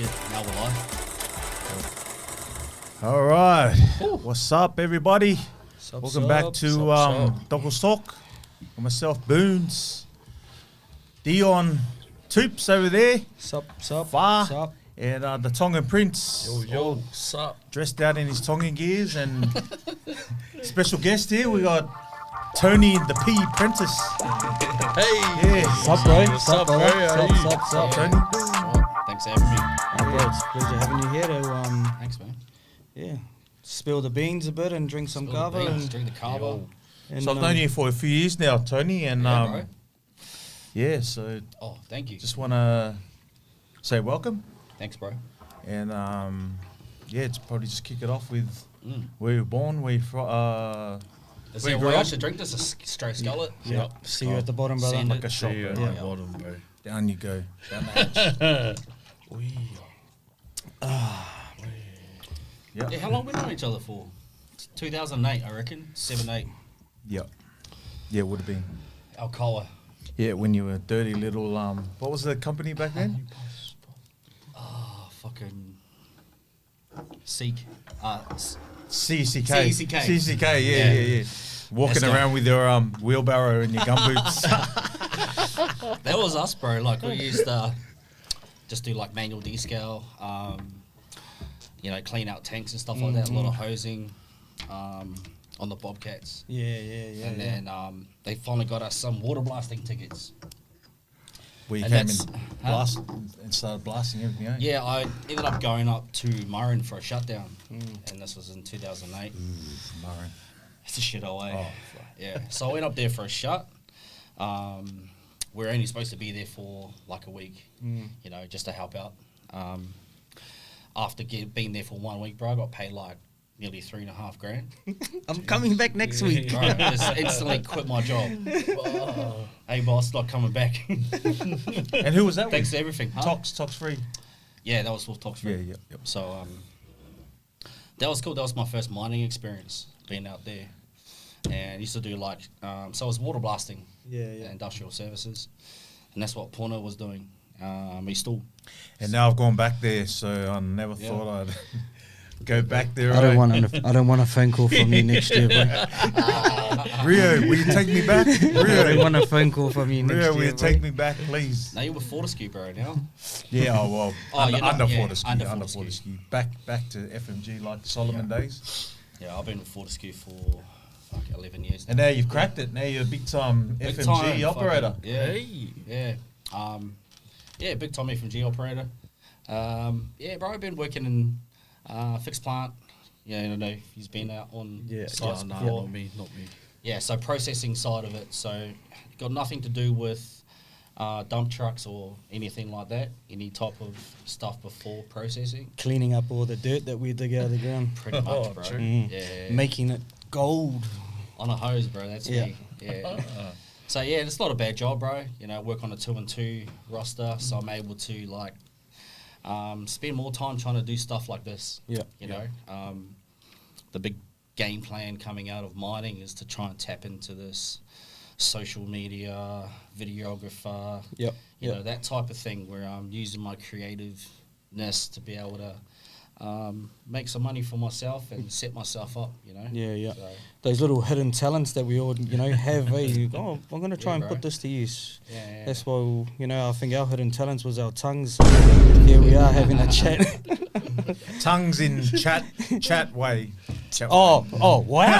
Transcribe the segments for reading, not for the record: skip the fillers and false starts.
shit. Now we're live. All right. What's up, everybody? Welcome back to Tokos Talk. With myself, Boons, Dion, Toops over there, Sup, Far, sup. and the Tongan Prince. Yo, sup? Dressed out in his Tongan gears, and special guest here, we got Tony the Prentice. Hey! Yeah. Sup, bro. What's Sup, up, bro. bro? How you? Sup. Tony. Thanks for having me. Bro, it's a pleasure having you here to, Thanks, man. yeah, spill the beans a bit and drink some kava. Drink the kava. And, So I've known you for a few years now, Tony, and Bro. so Oh, thank you. just want to say welcome, Thanks, bro. and it's probably just kick it off with where you were born, where you from. Is Where there a you way grew I up? should drink this? A straight skillet? Yeah. See you at the bottom, brother. Send Like a shot, See you bro. at Yeah. the bottom, bro. Down you go. Down the hatch. Yeah, how long we known each other for? 2008, I reckon. 7, 8. Yep. Yeah, it would have been. Alcoa. Yeah, when you were a dirty little, what was the company back then? Oh, fucking... Seek. CCK. CCK. Yeah. Walking Let's go. around with your wheelbarrow and your gumboots. That was us, bro. Like, we used to just do, like, manual descale, clean out tanks and stuff like that. A lot of hosing on the Bobcats. Yeah. And then they finally got us some water blasting tickets. Where you And came that's- and started blasting everything out. Yeah, I ended up going up to Murrin for a shutdown. And this was in 2008. Murray. It's a shit away. Oh, fuck. Yeah. So I went up there for a shut. We're only supposed to be there for like a week, just to help out. After being there for 1 week, bro, I got paid like nearly $3.5 grand. I'm coming back next week. Bro, I just instantly quit my job. Hey, boss, not coming back. And who was that Thanks with? to everything. Huh? Tox free. Yeah, that was for Tokos. Yeah. So that was cool. That was my first mining experience, being out there. And I used to do so I was water blasting. Yeah. Industrial services, and that's what Porno was doing. He still. And now I've gone back there, so I never thought I'd go back there. I don't want a phone call from you next year, bro. Rio, will you take me back? I don't Rio, want a phone call from you next Rio, will year, you take me back, please? Now you're with Fortescue, bro. Now. Yeah, under you're not- yeah, Fortescue, under under Fortescue. Fortescue. Back to FMG like Solomon days. Yeah, I've been with Fortescue for like 11 years. And now you've cracked it. Now you're a big time Big FMG time operator. fucking- yeah. Big time FMG operator. Bro, I've been working in fixed plant. Yeah, I don't know if he's been out on sites No, before. not me. Yeah, so processing side of it. So got nothing to do with dump trucks or anything like that. Any type of stuff before processing. Cleaning up all the dirt that we dig out of the ground. Pretty much, bro. true. Yeah. Making it gold. On a hose, bro. That's Yeah. me. Yeah. So yeah, it's not a bad job, bro. Work on a 2-and-2 roster, so I'm able to spend more time trying to do stuff like this. Yeah. The big game plan coming out of mining is to try and tap into this social media, videographer, Yep. that type of thing where I'm using my creativeness to be able to make some money for myself and set myself up, Yeah. So, Those little hidden talents that we all, have. I'm going to try and bro. put this to use. yeah. That's why, I think our hidden talents was our tongues. Here we are having a chat. Tongues in chat way. Oh, wow.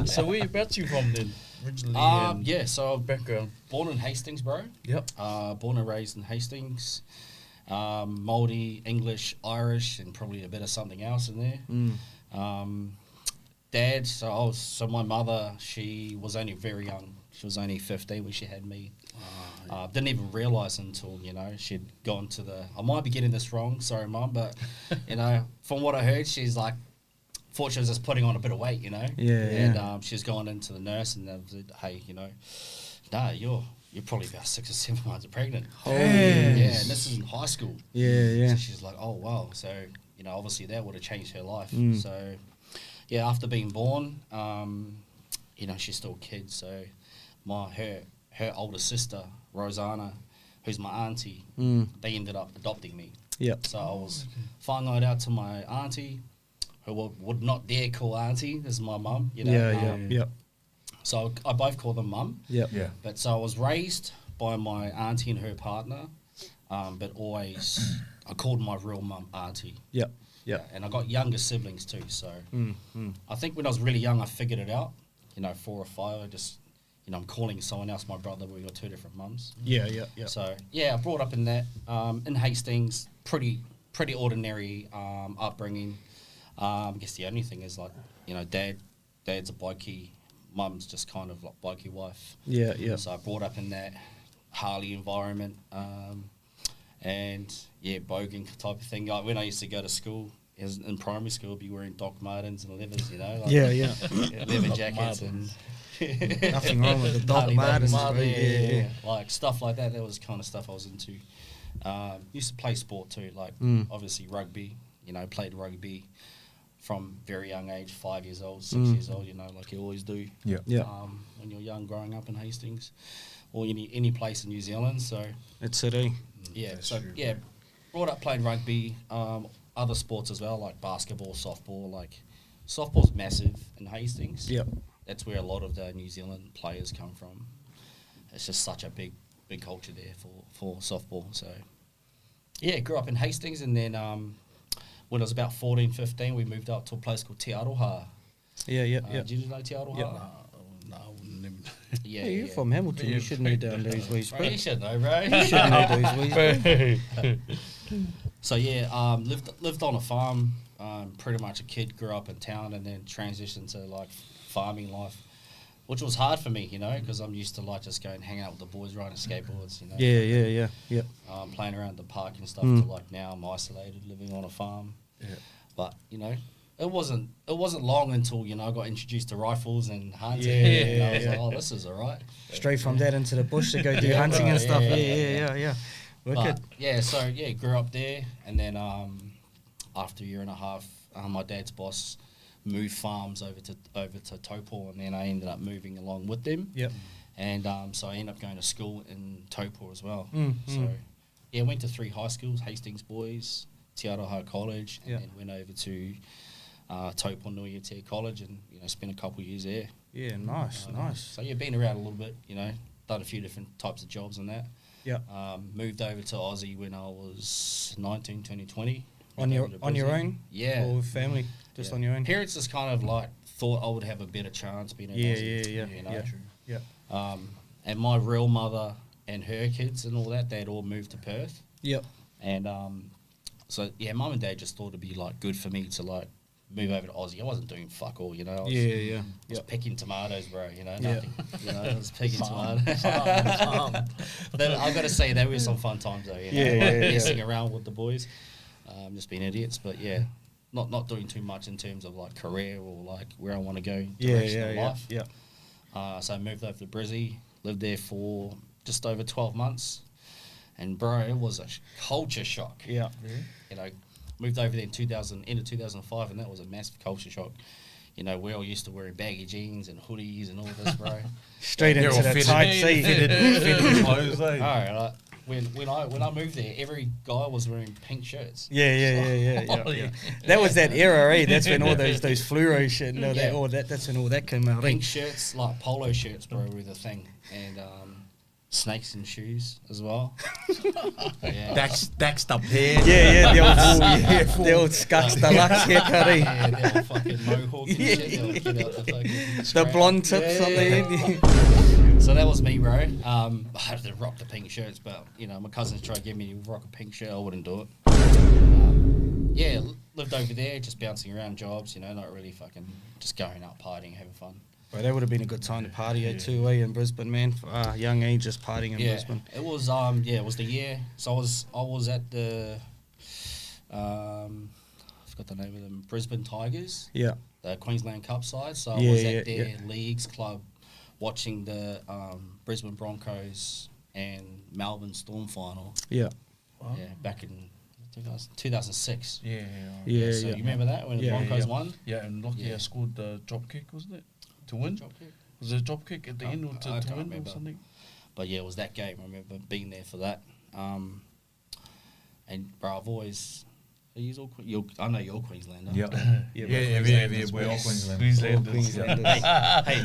So where about you from then? Originally, So background. born in Hastings, bro. Yep. Born and raised in Hastings. Māori, English, Irish, and probably a bit of something else in there. Dad, so my mother, she was only very young. She was only 15 when she had me. Didn't even realise until, she'd gone to I might be getting this wrong, sorry, Mum, but, from what I heard, she's like, thought she was just putting on a bit of weight, And she's gone into the nurse and they said, hey, you're probably about 6 or 7 months pregnant. Oh, Yeah, and this is in high school. Yeah. So she's like, oh, wow. So, obviously that would have changed her life. Mm. So, yeah, after being born, she's still a kid. So her older sister, Rosanna, who's my auntie, they ended up adopting me. Yep. So I was whāngaut out to my auntie, who would not dare call auntie. This is my mum, you know. Yep. So I both call them mum. Yep. Yeah. But so I was raised by my auntie and her partner, but always I called my real mum auntie. Yep. Yeah, and I got younger siblings too. So I think when I was really young, I figured it out. You know, 4 or 5, I just, you know, I'm calling someone else my brother. We got 2 different mums. Yeah. So yeah, I brought up in that in Hastings, pretty ordinary upbringing. I guess the only thing is like, you know, dad's a blokey, mum's just kind of like blokey wife. Yeah. So I brought up in that Harley environment, and yeah, bogan type of thing. Like when I used to go to school, in primary school, I'd be wearing Doc Martens and levers, you know. Like Yeah. leather jackets and Nothing wrong with the Doc Harley Martens. Davidson, Yeah. like stuff like that. That was the kind of stuff I was into. Used to play sport too, like obviously rugby. You know, played rugby from very young age, 5 years old, 6 years old. You know, like you always do. Yeah. When you're young, growing up in Hastings, or any place in New Zealand. So It's it, eh? yeah, That's so true. yeah, brought up playing rugby, other sports as well, like basketball, softball. Like softball's massive in Hastings. Yep. That's where a lot of the New Zealand players come from. It's just such a big culture there for softball. So yeah, grew up in Hastings, and then when I was about 14, 15, we moved up to a place called Te Aroha. Yeah. Do you know Te Aroha? Yep. No, I wouldn't even. Yeah, Hey, you're from Hamilton. You should know down these ways, Bro, bro. you should know, bro. You should know these ways. So yeah, lived on a farm. Pretty much a kid, grew up in town, and then transitioned to like farming life, which was hard for me, you know, because I'm used to like just going hang out with the boys, riding skateboards, you know. Yeah. Playing around the park and stuff. To like now I'm isolated, living on a farm. Yeah. But you know, it wasn't long until, you know, I got introduced to rifles and hunting. Yeah, and I was yeah. like, oh, this is alright. Straight from that into the bush to go do Yeah, hunting bro, and stuff. yeah. Yeah. But Wicked. yeah, so yeah, grew up there, and then after a year and a half, my dad's boss moved farms over to Taupo, and then I ended up moving along with them. Yep. And so I ended up going to school in Taupo as well. Mm, So yeah, went to 3 high schools: Hastings Boys, Te Aroha College, and Yeah. then went over to Taupo Nui Te College, and you know, spent a couple of years there. Yeah, nice. So yeah, been around a little bit, you know, done a few different types of jobs and that. Yeah. Moved over to Aussie when I was 19, turning 20. On Went your over to on your Brisbane. own? Yeah. Or with family? Just Yeah. on your own? Parents just kind of like thought I would have a better chance being in Aussie. Yeah. You know? Yeah. And my real mother and her kids and all that, they'd all moved to Perth. Yep. And so yeah, mum and dad just thought it'd be like good for me to like move over to Aussie. I wasn't doing fuck all, you know. I was, Yeah. I was picking tomatoes, bro. You know, Yeah. nothing. You know, I was picking tomatoes. Farm. I've got to say, there were some fun times though. You know, Yeah, like yeah. messing around with the boys, just being idiots. But yeah, not doing too much in terms of like career or like where I want to go. Direction of life. Yeah. So I moved over to Brizzy, lived there for just over 12 months, and bro, it was a culture shock. Yeah. You know, moved over there in end of 2005, and that was a massive culture shock. You know, we're all used to wearing baggy jeans and hoodies and all this, bro. Straight They're into all the fitted. tight seat. Fitted clothes, eh? All right, when I moved there, every guy was wearing pink shirts. Yeah. Oh, yeah. That was that era, eh? That's when all those fluoro shit and all that, Yeah. that's when all that came out, eh? Pink shirts, like polo shirts, bro, were the thing, and snakes and shoes as well. Yeah. Daxed up here. Yeah, the old Scuts Deluxe haircut, eh? Yeah, they were fucking mohawk and shit. They would get out the fucking The scrap. blonde tips on the end. So that was me, bro. I had to rock the pink shirts, but you know, my cousins tried to get me to rock a pink shirt. I wouldn't do it. Yeah, lived over there, just bouncing around jobs. You know, not really fucking just going out partying, having fun. Bro, that would have been a good time to party at too, eh? In Brisbane, man. For young age, just partying in Brisbane. It was it was the year. So I was at the I forgot the name of them, Brisbane Tigers, Yeah. the Queensland Cup side. So I Yeah, was yeah, at their yeah. leagues club watching the Brisbane Broncos and Melbourne Storm final. Yeah. Wow. Yeah, back in 2006. Yeah. Yeah, So yeah. you remember that when the Yeah, Broncos yeah. won? Yeah, and Lockyer Yeah. scored the drop kick, wasn't it? To win? Drop kick? Was it a drop kick at the end or I to can't win remember. or something? but yeah, it was that game. I remember being there for that. And bro, I've always. I know you're Queenslander. Yep. Yeah, we're all Queensland. Queenslanders. Hey,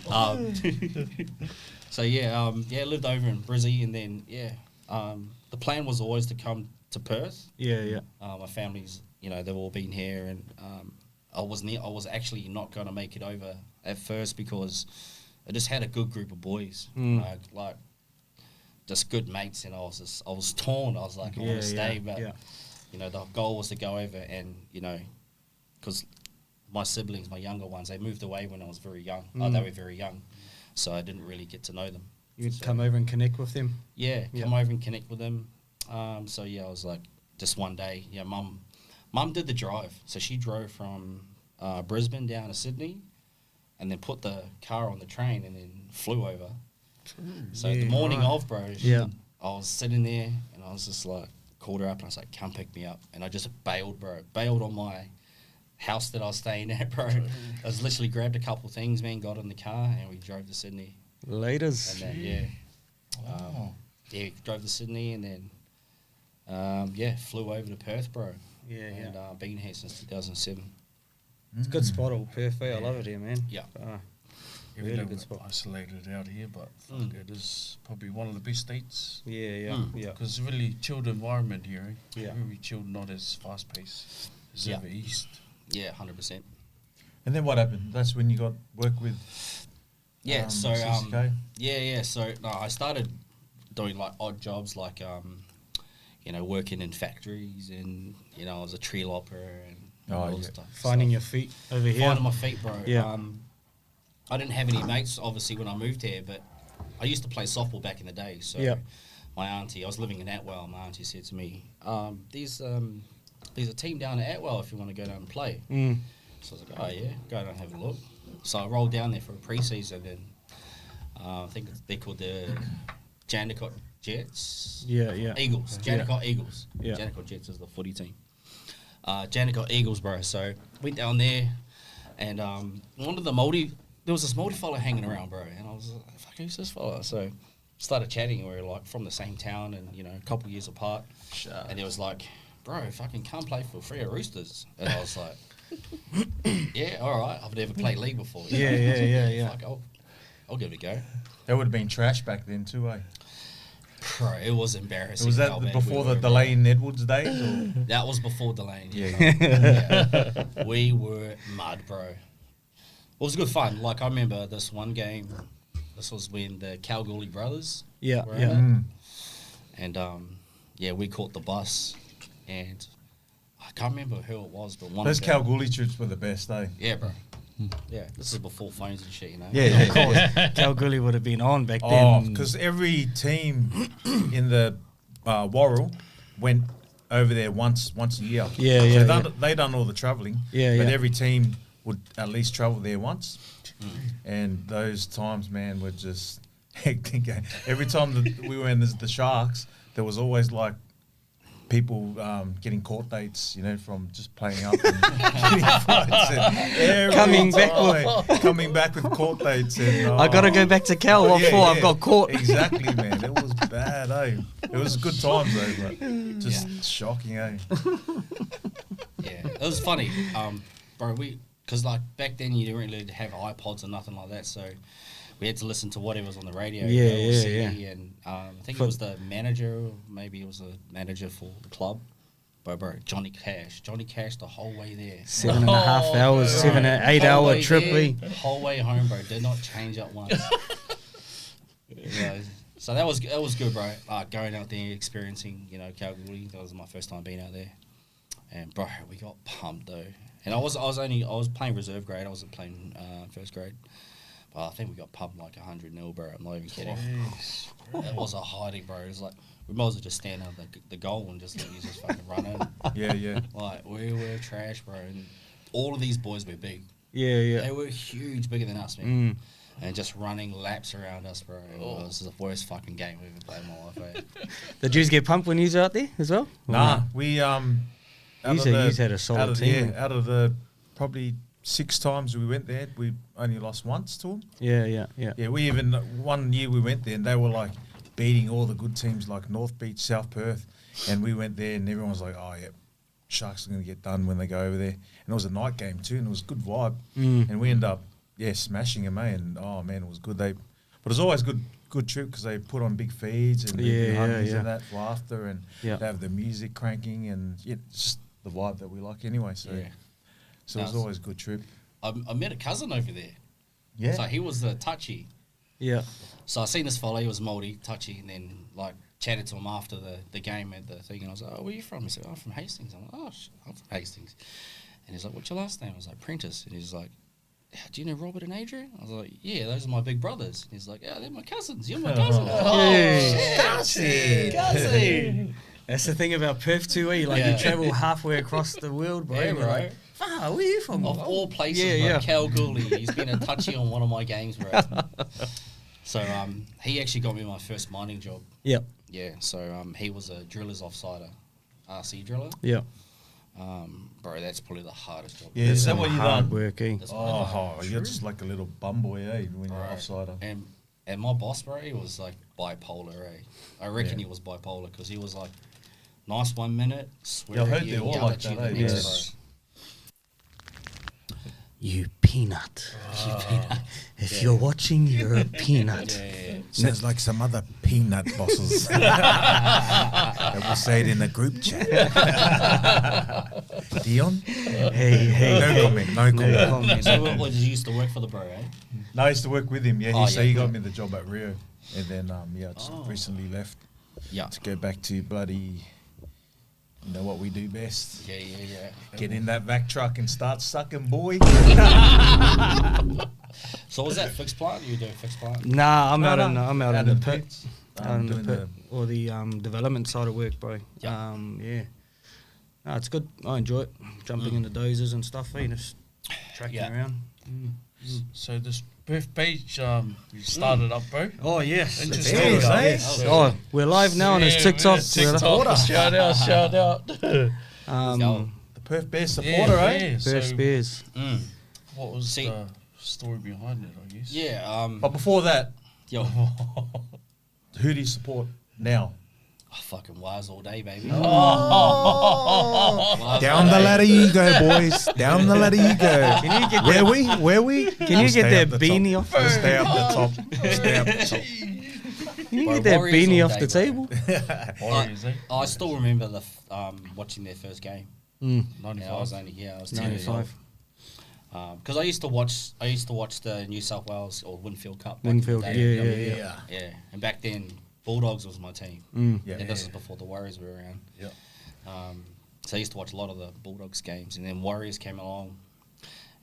Harley. So yeah, lived over in Brizzy, and then the plan was always to come to Perth. Yeah. My family's, they've all been here, and I was actually not going to make it over at first because I just had a good group of boys, like just good mates, and I was torn. I was like, I want to stay, but the goal was to go over, and because my siblings, my younger ones, they moved away when I was very young. They were very young, so I didn't really get to know them. You'd come over and connect with them? Yeah, come over and connect with them. I was like, just one day, Mum did the drive. So she drove from Brisbane down to Sydney and then put the car on the train and then flew over. So the morning of, bro, I was sitting there and I was just like, called her up and I was like, come pick me up. And I just bailed, bro. Bailed on my house that I was staying at, bro. I was literally grabbed a couple things, man, got in the car and we drove to Sydney. Laters. And then, drove to Sydney and then, flew over to Perth, bro. And been here since 2007. It's a good spot, all Perth. I love it here, man. Yeah. Really good spot. Isolated out here, but it is probably one of the best states. Yeah. Because it's a really chilled environment here. Eh? Yeah. Very chilled, not as fast paced as over east. Yeah, 100%. And then what happened? That's when you got work with. CCK? So I started doing like odd jobs, like working in factories, and I was a tree lopper and all that stuff. Finding your feet over here. Finding my feet, bro. Yeah. I didn't have any mates, obviously, when I moved here, but I used to play softball back in the day. So my auntie, I was living in Atwell, my auntie said to me, there's a team down at Atwell if you want to go down and play. So I was like, oh yeah, go down and have a look. So I rolled down there for a pre-season, and I think they're called the Jandakot Jets. Eagles. Jandakot Eagles. Jandakot Jets is the footy team. Jandakot Eagles, bro. So went down there, and one of the there was this Māori fella hanging around, bro, and I was like, fuck, who's this fella? So started chatting, we were like from the same town and, a couple of years apart. And he was like, bro, fucking come play for Freo Roosters. And I was like, yeah, all right. I've never played league before. Yeah. Fuck, I'll give it a go. That would have been trash back then too, eh? Bro, it was embarrassing. Was that before the Delane Edwards days? Or? That was before Delane. Yeah. We were mud, bro. It was good fun. Like, I remember this one game. This was when the Kalgoorlie brothers were at it. And, we caught the bus. And I can't remember who it was, but one those of them, Kalgoorlie trips were the best, eh? Yeah, bro. Yeah, this is before phones and shit, Yeah, of course. Kalgoorlie would have been on back then. Oh, because every team in the Warrell went over there once a year. They done all the travelling. But every team would at least travel there once. And those times, man, were just hectic. Every time that we were in the Sharks, there was always like people getting court dates, from just playing up and getting fights. And coming back with court dates. And, I got to go back to Cal. What for? I've got court. Exactly, man. It was bad, eh? It was good times, though, but just shocking, eh? Yeah, it was funny, bro. Because like back then you didn't really have iPods or nothing like that, so we had to listen to whatever was on the radio. And I think it was the manager, or maybe it was the manager for the club. Bro, Johnny Cash the whole way there. 7.5 hours, 7 or 8 hour trip. The whole way home, bro. Did not change up once. So that was good, bro. Going out there, experiencing, Kalgoorlie. That was my first time being out there. And bro, we got pumped though. And I was playing reserve grade. I wasn't playing first grade. But I think we got pumped like 100-0, bro. I'm not even kidding. It was a hiding, bro. It was like, we might as well just stand out the goal and just let you just fucking run in. Yeah. Like, we were trash, bro. And all of these boys were big. Yeah. They were huge, bigger than us, man. And just running laps around us, bro. It was the worst fucking game we've ever played in my life, eh? Did you get pumped when you were out there as well? Nah, we... You had a solid team. Out of the probably 6 times we went there, we only lost once to them. Yeah. Yeah, we even, one year we went there and they were like beating all the good teams like North Beach, South Perth. And we went there and everyone was like, oh, yeah, Sharks are going to get done when they go over there. And it was a night game too and it was a good vibe. And we ended up, smashing them, and oh, man, it was good. But it was always good trip because they put on big feeds and and that for after and they have the music cranking and it's just the vibe that we like anyway. So, so it was always a good trip. I met a cousin over there. Yeah. So he was the touchy. Yeah. So I seen this fella, he was Māori, touchy, and then like chatted to him after the game at the thing, and I was like, oh, where are you from? He said, oh, I'm from Hastings. I'm like, oh, I'm from Hastings. And he's like, what's your last name? I was like, Prentice. And he's like, do you know Robert and Adrian? I was like, yeah, those are my big brothers. And he's like, yeah, they're my cousins. You're my cousin. Cousin. That's the thing about Perth too, you you travel halfway across the world, bro. Yeah, bro. Like, where are you from? Of all places, bro, Kalgoorlie. He's been a touchy on one of my games, bro. So he actually got me my first mining job. Yep. Yeah, so he was a driller's offsider, RC driller. Yeah. Bro, that's probably the hardest job. Yeah, is that what you done? Working. You're just like a little bum boy, when you're offsider. And my boss, bro, he was like bipolar, I reckon he was bipolar because he was like nice 1 minute, swear at you, yell at you the next, bro. You peanut. If you're watching, you're a peanut. Sounds like some other peanut bosses. They will say it in the group chat. Dion? Hey. No comment. So what did you used to work for the bro, eh? No, I used to work with him. Yeah, he got me the job at Rio. And then, I just recently left to go back to bloody... You know what we do best? Yeah. Get in that vac truck and start sucking, boy. So was that fixed plant? You do a fixed plant? Nah, I'm out in the pit. Pits. Out in the pit. Or the development side of work, bro. Yeah. No, it's good. I enjoy it. Jumping in the dozers and stuff, just tracking around. So this Perth page, you started up, bro. Oh, yes. Interesting. Oh, we're live now on his TikTok. Shout out. The Perth Bears supporter, Perth Bears. What was the story behind it, I guess? Yeah. But before that, who do you support now? Oh, fucking Wires all day, baby. Down the ladder you go, boys. Down the ladder you go. Can you get Where we? Can you get that beanie off? Stay up the top. Can you get that beanie off the table? I still remember watching their first game. 95. I was 10 years old. 95. Because I used to watch the New South Wales or Winfield Cup. Winfield, yeah. And back then, Bulldogs was my team. And this is before the Warriors were around. So I used to watch a lot of the Bulldogs games, and then Warriors came along.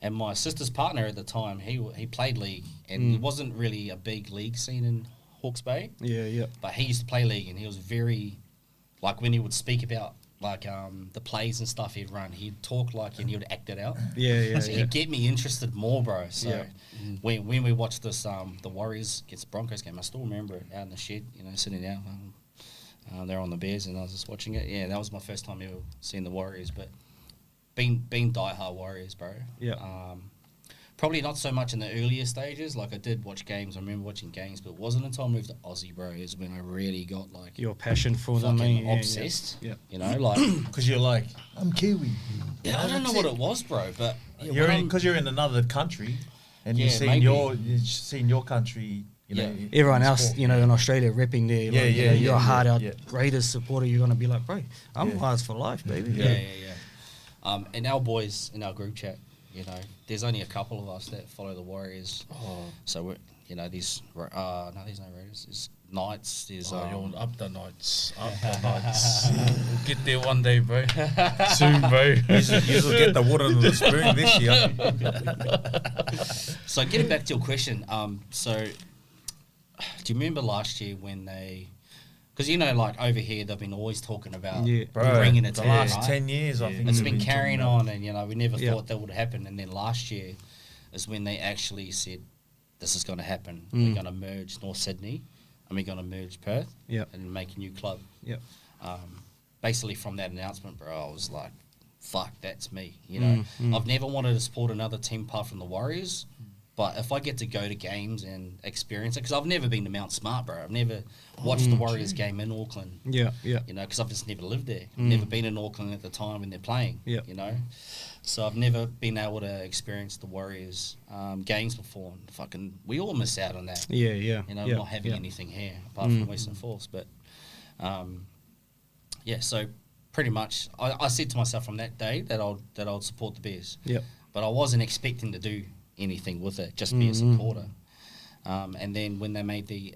And my sister's partner at the time, he played league, and it wasn't really a big league scene in Hawke's Bay. But he used to play league, and he was very, like when he would speak about the plays and stuff he'd run, he'd talk and he would act it out. So he'd get me interested more, bro. So when we watched this the Warriors against the Broncos game, I still remember it out in the shed, sitting down. They're on the Bears, and I was just watching it. Yeah, that was my first time ever seeing the Warriors, but being diehard Warriors, bro. Probably not so much in the earlier stages. Like I did watch games. I remember watching games, but it wasn't until I moved to Aussie, bro, is when I really got your passion for them, obsessed. Because you're like, I'm Kiwi. Yeah, I don't know what it was, bro, but because you're in another country, and you've seen your country. Everyone else, in Australia repping there. You're a hard out Raiders supporter. You're gonna be like, bro, I'm Wires for life, baby. And our boys in our group chat, there's only a couple of us that follow the Warriors. So we're, these no, there's no Raiders. There's Knights. There's you're up the Knights. We'll get there one day, bro. Soon, bro. You'll get the water in the spoon this year. So getting back to your question, so do you remember last year when they? Because over here they've been always talking about bringing it to the last 10 years. I think it's been carrying on, and we never thought that would happen. And then last year is when they actually said, "This is going to happen. We're going to merge North Sydney, and we're going to merge Perth, and make a new club." Basically, from that announcement, bro, I was like, fuck, that's me. You know, I've never wanted to support another team apart from the Warriors. But if I get to go to games and experience it, because I've never been to Mount Smart, bro. I've never watched the Warriors game in Auckland. Yeah. You know, because I've just never lived there. Never been in Auckland at the time when they're playing. Yeah. You know, so I've never been able to experience the Warriors games before. And fucking, we all miss out on that. Yeah. You know, not having anything here apart from Western Force. But so pretty much, I said to myself from that day that I'll support the Bears. Yeah. But I wasn't expecting to do anything with it, just be a supporter. And then when they made do you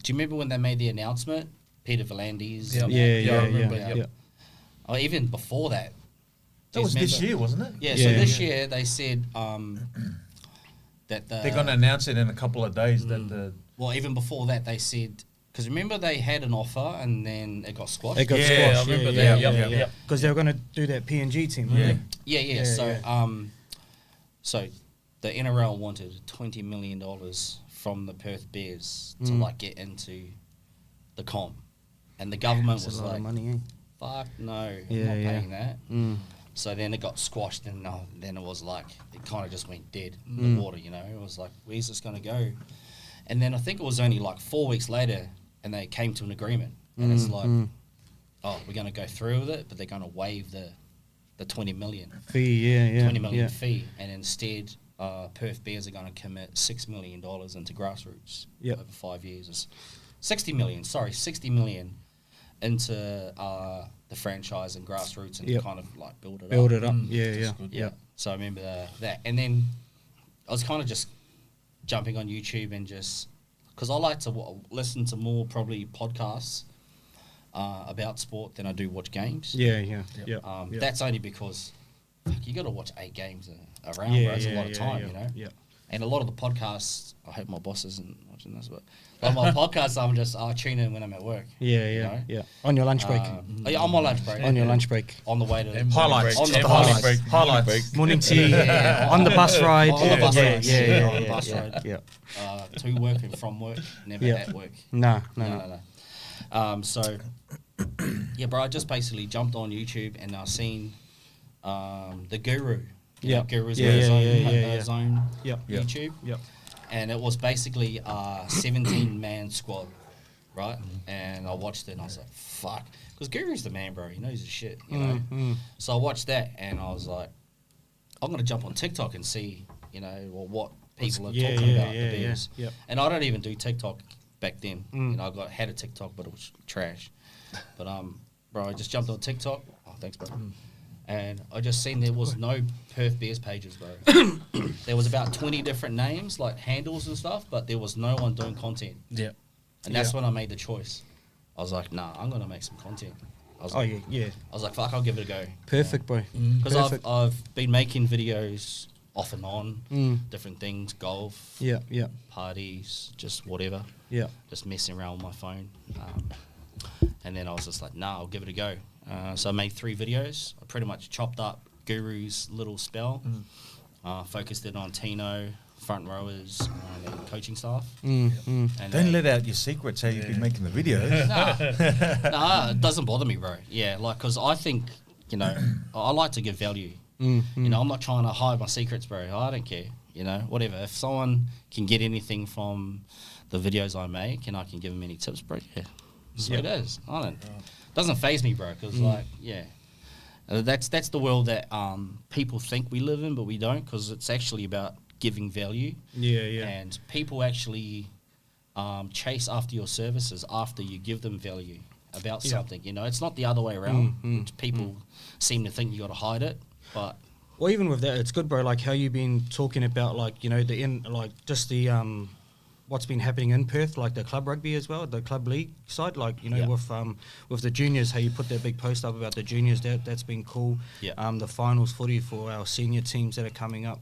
remember when they made the announcement? Peter V'landys. I remember. Or even before that. That was this year, wasn't it? Yeah. So this year they said that they're going to announce it in a couple of days. Well, even before that, they said. Because remember they had an offer and then it got squashed. It got squashed. I remember that. Yeah. Because they were going to do that PNG team, weren't they? Yeah. So the NRL wanted $20 million from the Perth Bears to like get into the comp, and the government was like, money, "Fuck no, I'm not paying that." So then it got squashed, and then it was like it kind of just went dead in the water. You know, it was like, "Where's this gonna go?" And then I think it was only like 4 weeks later, and they came to an agreement, and it's like, "Oh, we're gonna go through with it, but they're gonna waive the $20 million fee, $20 million fee, and instead." Perth Bears are going to commit $6 million into grassroots over 5 years. It's $60 million into the franchise and grassroots and kind of like build it up. Yeah. So I remember that. And then I was kind of just jumping on YouTube and just, because I like to listen to more probably podcasts about sport than I do watch games. That's only because you got to watch 8 games around, bro. It's a lot of time, you know? Yeah. And a lot of the podcasts, I hope my boss isn't watching this, but a lot of my podcasts, I'm just, tune in when I'm at work. Yeah. On your lunch break. On my lunch break. On your lunch break. On the way to... Highlights. On the bus. Highlights. Morning tea. On the bus ride. On the bus ride. On the bus ride. Yeah. To work and from work, never at work. No. So, bro, I just basically jumped on YouTube and I seen... the Guru. Guru's got his own YouTube. And it was basically a 17-man squad, right? And I watched it and I was like, fuck. Because Guru's the man, bro. He knows his shit, you know? So I watched that and I was like, I'm going to jump on TikTok and see, you know, what people are talking about the Bears. And I don't even do TikTok back then. You know, I had a TikTok, but it was trash. But, bro, I just jumped on TikTok. Oh, thanks, bro. And I just seen there was no Perth Bears pages, bro. There was about 20 different names, like handles and stuff, but there was no one doing content. Yeah. And that's when I made the choice. I was like, nah, I'm going to make some content. I was I was like, fuck, I'll give it a go. Perfect, bro. Because I've been making videos off and on, different things, golf, parties, just whatever. Yeah. Just messing around with my phone. And then I was just like, nah, I'll give it a go. So I made 3 videos. I pretty much chopped up Guru's little spell, focused it on Tino, front rowers, and coaching staff. And don't let out your secrets how you've been making the videos. Nah, it doesn't bother me, bro. Yeah, like, because I think, you know, I like to give value. You know, I'm not trying to hide my secrets, bro. I don't care. You know, whatever. If someone can get anything from the videos I make and I can give them any tips, bro, sweet as. I don't... Doesn't faze me, bro, because that's the world that people think we live in, but we don't, because it's actually about giving value. And people actually chase after your services after you give them value about something. You know, it's not the other way around. People seem to think you got to hide it, but well, even with that, it's good, bro. Like how you've been talking about, like, you know, just the what's been happening in Perth, like the club rugby as well, the club league side, like, you know, with the juniors, how you put that big post up about the juniors, that's been cool. The finals footy for our senior teams that are coming up,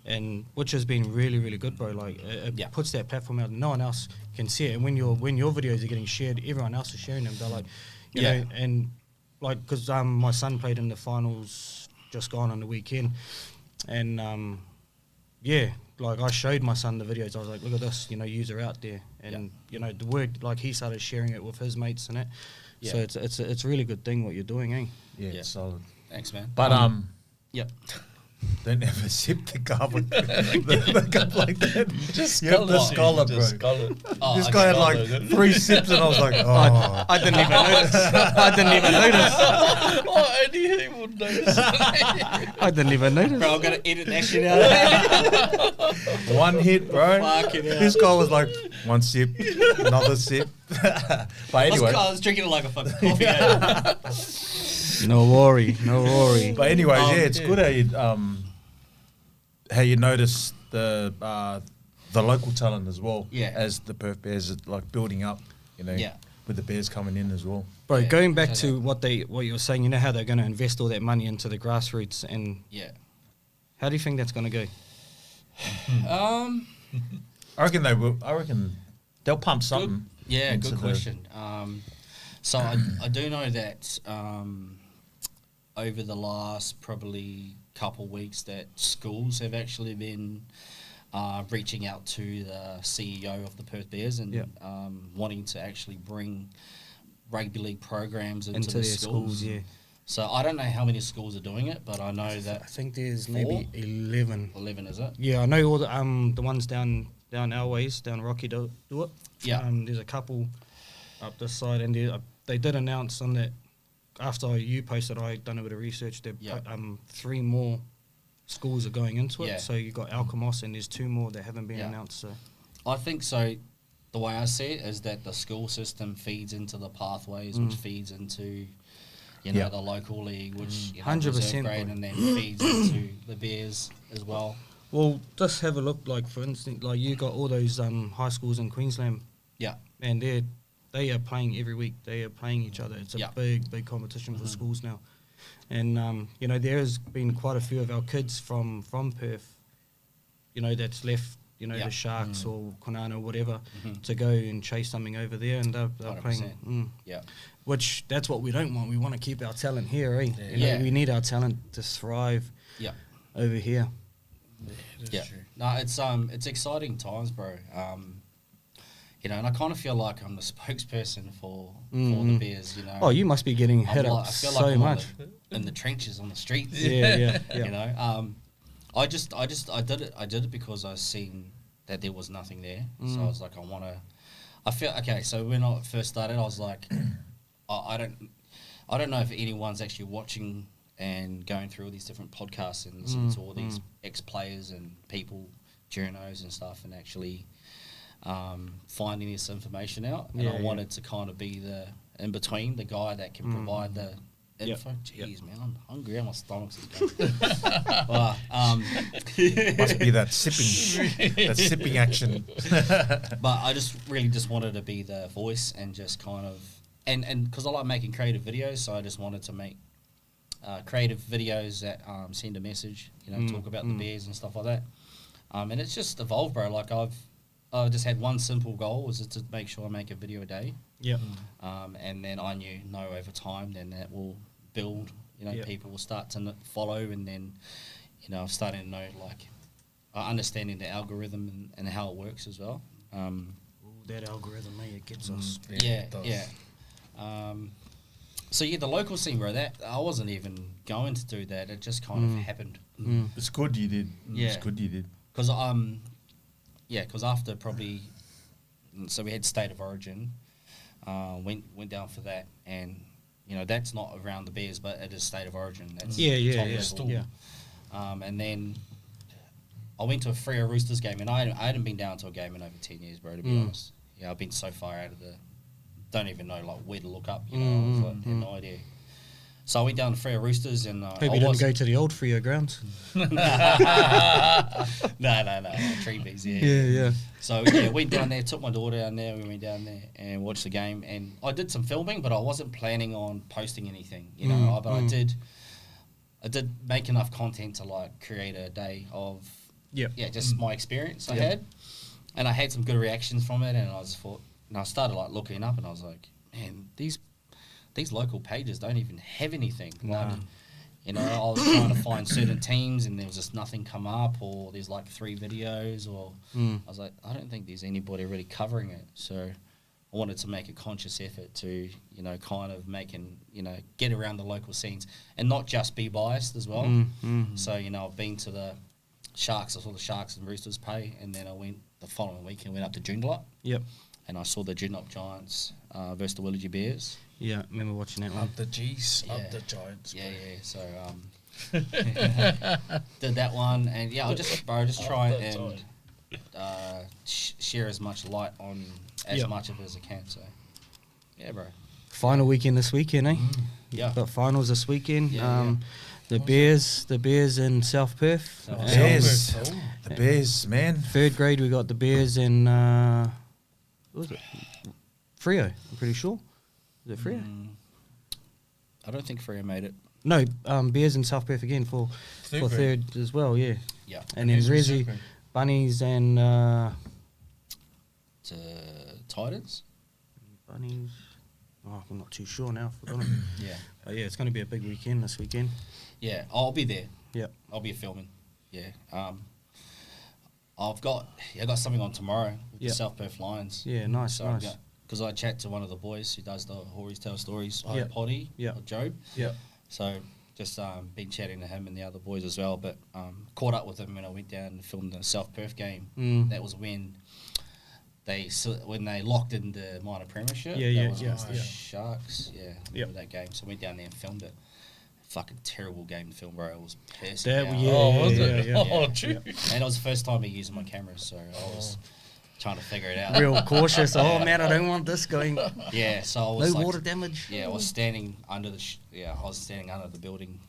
and which has been really, really good, bro. Like it puts that platform out, no one else can see it, and when your videos are getting shared, everyone else is sharing them. They're like, you know, and like, because my son played in the finals just gone on the weekend, and like I showed my son the videos. I was like, look at this, you know, user out there, and you know, the word, like he started sharing it with his mates and that. So it's a really good thing what you're doing, eh? It's solid. Thanks, man. But Yep. don't ever sip the cup, the cup like that. Just You have the scholar, bro. Just skull it. Oh, This okay. guy had like 3 sips, and I was like, oh. I didn't even notice. I didn't even notice. Oh, anything would notice. I didn't even notice. Bro, I'm gonna edit that shit out. One hit, bro. Fucking hell. This guy was like, 1 sip, another sip. But anyway, I was drinking it like a fucking coffee. eh? No worry. but anyways, yeah, it's good how you notice the local talent as well. Yeah. As the Perth Bears are like building up, Yeah. with the Bears coming in as well. Bro, Yeah, going back exactly. to what you were saying, you know how they're going to invest all that money into the grassroots, and Yeah. how do you think that's going to go? I reckon they will. I reckon they'll pump something. Yeah, into good the- question. So I do know that over the last probably couple weeks that schools have actually been reaching out to the CEO of the Perth Bears and wanting to actually bring rugby league programs into the their schools. yeah. So I don't know how many schools are doing it, but I know I that think there's 4? maybe 11. 11 is it? Yeah, I know all the ones down our ways, down Rocky do it. Yeah. There's a couple up this side, and they did announce on that after you posted. I done a bit of research. That Yeah. 3 more schools are going into it. Yeah. So you got Alkimos, and there's 2 more that haven't been Yeah. announced. So I think so. The way I see it is that the school system feeds into the pathways, which feeds into, Yeah. the local league, which 100%, grade, bro. and then feeds into the Bears as well. well, just have a look. Like for instance, like you got all those high schools in Queensland, Yeah, and they are playing every week. They are playing each other. It's a Yeah. big competition for schools now. And, there has been quite a few of our kids from Perth, that's left, Yeah. the Sharks or Konana or whatever, to go and chase something over there. And they're 100%. playing. yeah, Which, that's what we don't want. We want to keep our talent here, eh? Yeah. We need our talent to thrive yeah, over here. yeah. No, it's exciting times, bro. And I kind of feel like I'm the spokesperson for the Bears. Oh, you must be getting hit I'm up like- I feel so like I'm much. in the trenches on the streets. Yeah. I did it because I seen that there was nothing there. So I was like, I feel okay. So when I first started, I was like, I don't know if anyone's actually watching and going through all these different podcasts and listening to all these ex-players and people, journos and stuff, and actually finding this information out. And I wanted to kind of be the in between, the guy that can provide the info. Jeez, man, I'm hungry. And my stomach's going. But, Must be that sipping action. but I just wanted to be the voice and just kind of and because I like making creative videos, so I just wanted to make creative videos that send a message, talk about the Bears and stuff like that. And it's just evolved, bro. Like I just had one simple goal, was to make sure I make a video a day. Yeah. And then I knew, over time, then that will build. People will start to follow, and then, starting to know, like, understanding the algorithm and how it works as well. That algorithm, it gets us. Yeah. So the local scene, bro. That I wasn't even going to do that. It just kind of happened. It's good you did. Yeah. It's good you did. Because after probably, so we had State of Origin, went down for that, and that's not around the Bears, but it is State of Origin. That's top level. Yeah. And then I went to a Freo Roosters game, and I hadn't been down to a game in over 10 years, bro. To be honest, I've been so far out of don't even know like where to look up. I was like, had no idea. So I went down to Freo Roosters, and Hope you didn't go to the old Freo grounds. No, Treebees, Yeah. So went down there, took my daughter down there. We went down there and watched the game, and I did some filming, but I wasn't planning on posting anything, But I did make enough content to like create a day of just my experience I had, and I had some good reactions from it, and I started like looking up, and I was like, man, these local pages don't even have anything. Like, I was trying to find certain teams, and there was just nothing come up, or there's like 3 videos, or I was like, I don't think there's anybody really covering it. So I wanted to make a conscious effort to, kind of get around the local scenes and not just be biased as well. So, I've been to the Sharks. I saw the Sharks and Roosters play, and then I went the following week and went up to Joondalup. Yep. And I saw the Joondalup Giants versus the Willagee Bears. Yeah, I remember watching that one. Up the G's, up the Giants. Yeah, yeah. So, did that one, and I'll just try and share as much light on as much of it as I can. So, yeah, bro. Final weekend this weekend, eh? Yeah. Got finals this weekend. Yeah, The Bears in South Perth. The Bears, man. Third grade, we got the Bears in what was it? Freo, I'm pretty sure. Is it Freo? I don't think Freo made it. No, Bears in South Perth again for third as well, yeah. Yeah. And then Resi, Bunnies and Titans. Bunnies. Oh, I'm not too sure now. Forgot them. Yeah. But yeah, it's going to be a big weekend this weekend. Yeah, I'll be there. Yeah. I'll be filming. Yeah. I've got something on tomorrow with the South Perth Lions. Yeah, nice, so nice. Because I chat to one of the boys who does the Hories Tell Stories, Potty, or Job. Yeah. So just been chatting to him and the other boys as well, but caught up with him when I went down and filmed the South Perth game. That was when they locked in the minor premiership. The Sharks. Yeah, remember that game. So I went down there and filmed it. Fucking terrible game to film, bro. It was pissed. Oh, true. And it was the first time I used my camera, so I was trying to figure it out. Real cautious. Oh man, I don't want this going. Yeah, so I was no water damage. Yeah, I was standing under the building,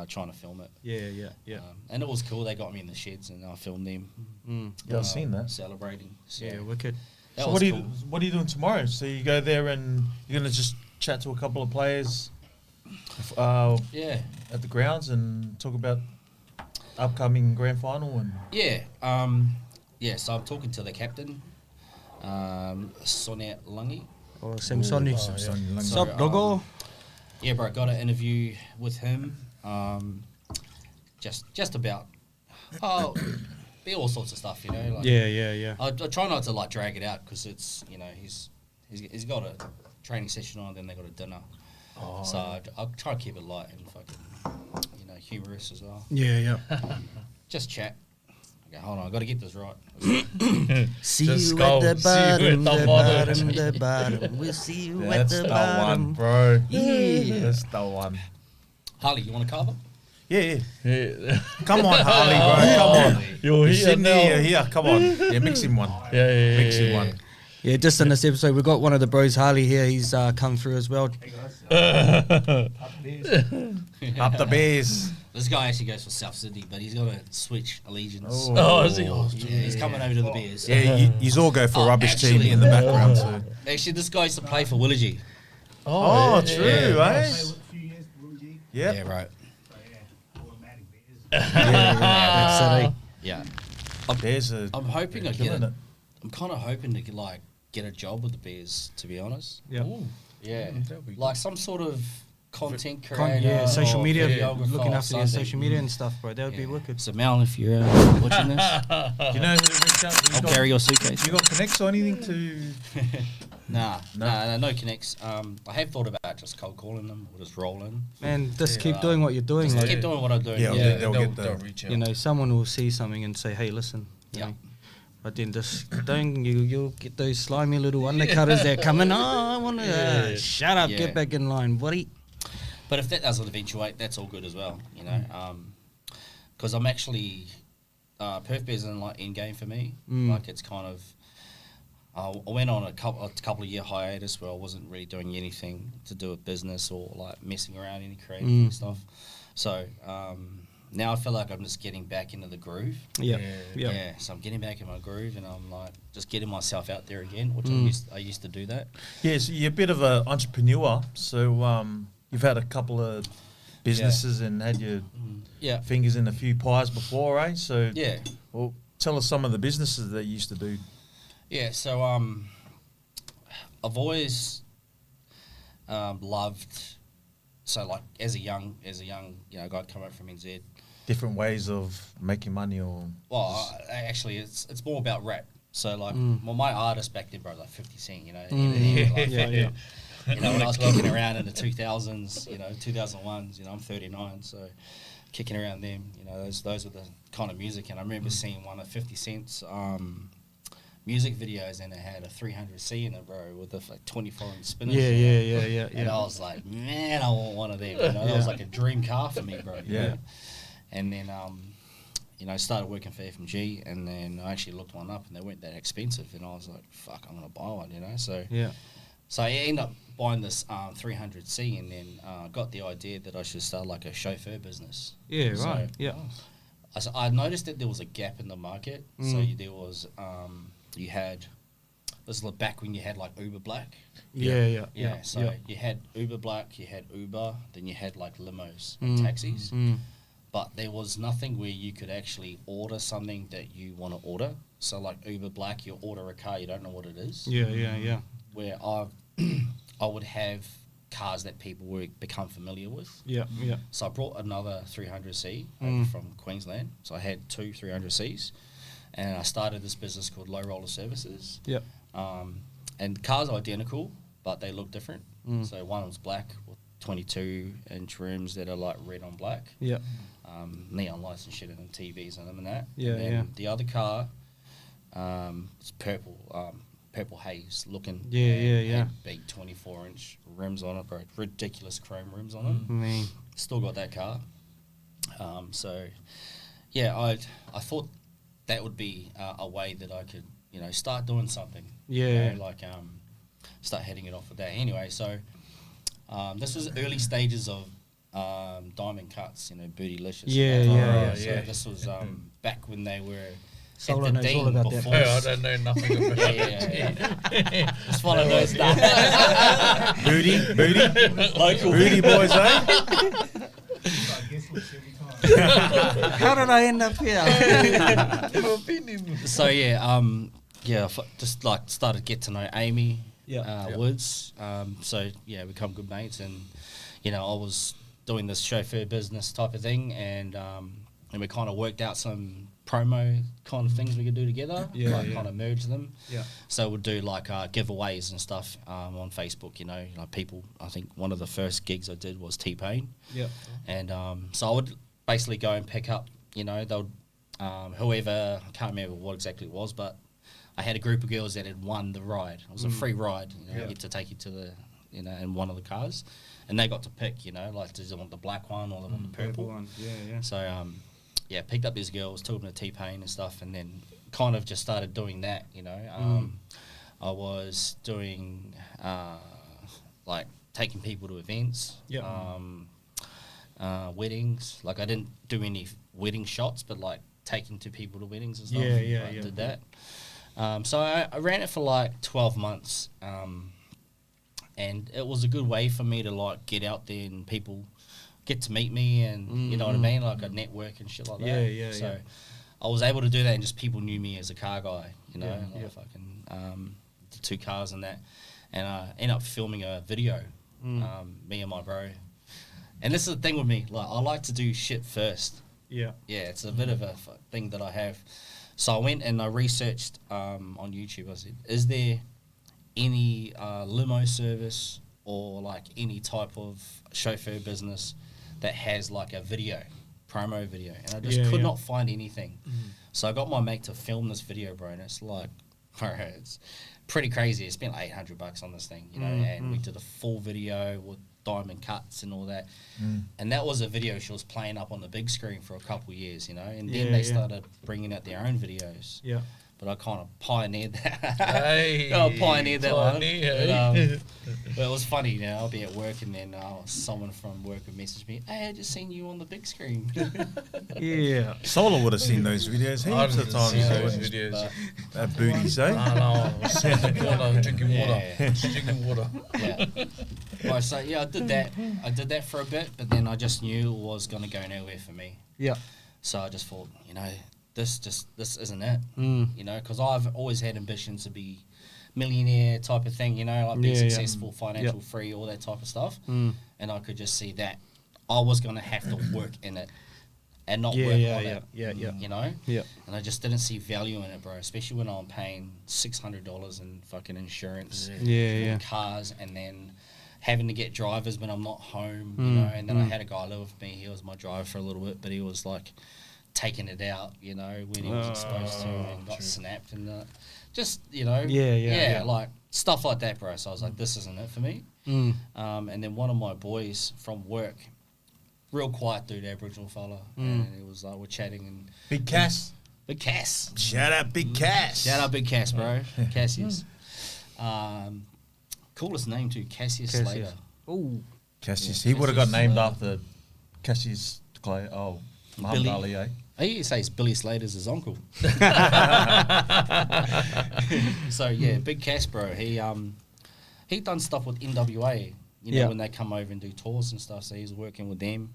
trying to film it. Yeah. And it was cool. They got me in the sheds, and I filmed them. Yeah, I've seen that. Celebrating. So Yeah, wicked. So what are you doing tomorrow? So you go there and you're gonna just chat to a couple of players. At the grounds and talk about upcoming grand final and so I'm talking to the captain, Sonia Lungi. Or Samsoni. Sup, Dogo? Yeah, bro, got an interview with him. Just about be all sorts of stuff, Like, Yeah. I try not to drag it out because it's he's got a training session on, and then they got a dinner. So I'll try to keep it light and fucking, humorous as well. Yeah. Just chat. Okay, hold on, I got to get this right. See you at the bottom, the bottom. We'll see you at the bottom. That's the one, bro. Yeah. That's the one. Harley, you want to cover? Yeah. Come on, Harley, bro. Come on. You're here now. Here. Come on. Yeah, mix him one. Yeah. Mix him one. Yeah, just in this episode, we've got one of the bros, Harley, here. He's come through as well. Up the Bears. This guy actually goes for South Sydney, but he's got to switch allegiance. Is he? Yeah, he's coming over to the Bears. Yeah, you all go for rubbish team in the background. So. Actually, this guy used to play for Willagee. True, eh? Yeah, right. Yeah. I'm hoping I get it. I'm kind of hoping to get a job with the Bears, to be honest. Yeah. Yeah. Like some sort of content creator. Social media, looking after your social media and stuff, bro. That would be wicked. So, Mal, if you're watching this, you know who to reach out? I'll carry your suitcase. You got connects or anything to? Nah, no connects. I have thought about just cold calling them or just rolling. Man, just keep doing what you're doing. Just keep doing what I'm doing. Yeah, they'll reach out. Someone will see something and say, hey, listen. You know, but then just you'll get those slimy little undercutters that come in. Oh, I want to shut up, get back in line, buddy. But if that doesn't eventuate, that's all good as well, because I'm actually Perth Bears isn't in game for me. Like it's kind of I went on a couple of year hiatus where I wasn't really doing anything to do with business or messing around any creative stuff. So now I feel like I'm just getting back into the groove. Yeah. So I'm getting back in my groove, and I'm just getting myself out there again, which I used to do that. Yeah, so you're a bit of an entrepreneur, so you've had a couple of businesses and had your fingers in a few pies before, eh? So well, tell us some of the businesses that you used to do. Yeah, so I've always loved. So as a young guy coming up from NZ. Different ways of making money, or actually, it's more about rap. So like, well, my artist back then, bro, like 50 Cent, you know. You know, when I was kicking around in the 2000s, you know, 2001s, you know, I'm 39, so kicking around them, you know, those were the kind of music. And I remember seeing one of 50 Cent's music videos, and it had a 300C in it, bro, with the like 24-inch spinners. Yeah. And I was like, man, I want one of them. You know, that was like a dream car for me, bro. You know? And then, you know, I started working for FMG, and then I actually looked one up, and they weren't that expensive, and I was like, fuck, I'm gonna buy one, you know. So I ended up buying this 300C, and then got the idea that I should start like a chauffeur business. So I noticed that there was a gap in the market. So there was you had, this was back when you had like Uber Black. So you had Uber Black, you had Uber, then you had like limos and taxis. But there was nothing where you could actually order something that you want to order. So like Uber Black, you order a car, you don't know what it is. Where I would have cars that people would become familiar with. So I brought another 300C over from Queensland. So I had two 300Cs, and I started this business called Low Roller Services. And the cars are identical, but they look different. So one was black with 22-inch rims that are like red on black. Neon lights and shit and TVs on them and that. And then the other car, it's purple. Purple haze looking. Big 24-inch rims on it, bro. Ridiculous chrome rims on it. Still got that car. So, yeah, I thought that would be a way that I could, you know, start doing something. You know, like start heading it off with that. Anyway, so this was early stages of Diamond Cuts, you know, Bootylicious. So this was back when they were. Solar knows all about that. I don't know nothing about it. It's one of those stuff. Booty, local booty boys, eh? How did I end up here? So just like started to get to know Amy Woods. So yeah, become good mates, and you know, I was doing this chauffeur business type of thing, and we kind of worked out some promo kind of things we could do together, kind of merge them. So we'd do like giveaways and stuff on Facebook, you know, like people, I think one of the first gigs I did was T-Pain. And so I would basically go and pick up, you know, they would, whoever, I can't remember what exactly it was, but I had a group of girls that had won the ride. It was a free ride, you know, get to take you to the, you know, in one of the cars. And they got to pick, you know, like, does they want the black one or they want the purple one? So, picked up these girls, took them to T-Pain and stuff, and then kind of just started doing that, you know. I was doing, like, taking people to events, weddings. Like, I didn't do any wedding shots, but, like, taking to people to weddings and stuff. I did that. So I ran it for, like, 12 months, and it was a good way for me to, like, get out there and people get to meet me, and you know what I mean, like a network and shit like that. So I was able to do that, and just people knew me as a car guy, you know, fucking the two cars and that, and I ended up filming a video, me and my bro. And this is the thing with me, like I like to do shit first. It's a bit of a thing that I have. So I went and I researched on YouTube. I said, is there any limo service or like any type of chauffeur business that has like a promo video, and I just could not find anything. So I got my mate to film this video, bro, and it's like, bro, it's pretty crazy. I spent like $800 on this thing, you know, and we did a full video with diamond cuts and all that. And that was a video she was playing up on the big screen for a couple of years, you know, and then they started bringing out their own videos. But I kind of pioneered that. One. But it was funny, you know. I'll be at work and then someone from work would message me, "Hey, I just seen you on the big screen." Solar would have seen those videos heaps of times. Those videos. That booty, say. I know. Drinking water. Well, so I did that. I did that for a bit, but then I just knew it was going to go nowhere for me. So I just thought, you know, this isn't it. You know, because I've always had ambitions to be millionaire type of thing, you know, like be successful, financial free, all that type of stuff. And I could just see that I was going to have to work in it and not work on it. Yeah. You know? Yeah. And I just didn't see value in it, bro, especially when I'm paying $600 in fucking insurance for cars, and then having to get drivers when I'm not home, you know, and then I had a guy live with me, he was my driver for a little bit, but he was like taking it out, you know, when he wasn't supposed to, and got snapped and just, you know, like stuff like that, bro. So I was like, this isn't it for me. And then one of my boys from work, real quiet dude, Aboriginal fella, and he was like, we're chatting, and Big Cass. Big Cass. Shout out Big Cass. Shout out Big Cass, bro. Cassius. Coolest name too, Cassius Slater. Oh, Cassius. He would have got named after Cassius Clay. Oh, Muhammad Ali, eh? He says Billy Slater's his uncle. So yeah, Big Cass, bro. He done stuff with NWA. You know, when they come over and do tours and stuff. So he's working with them,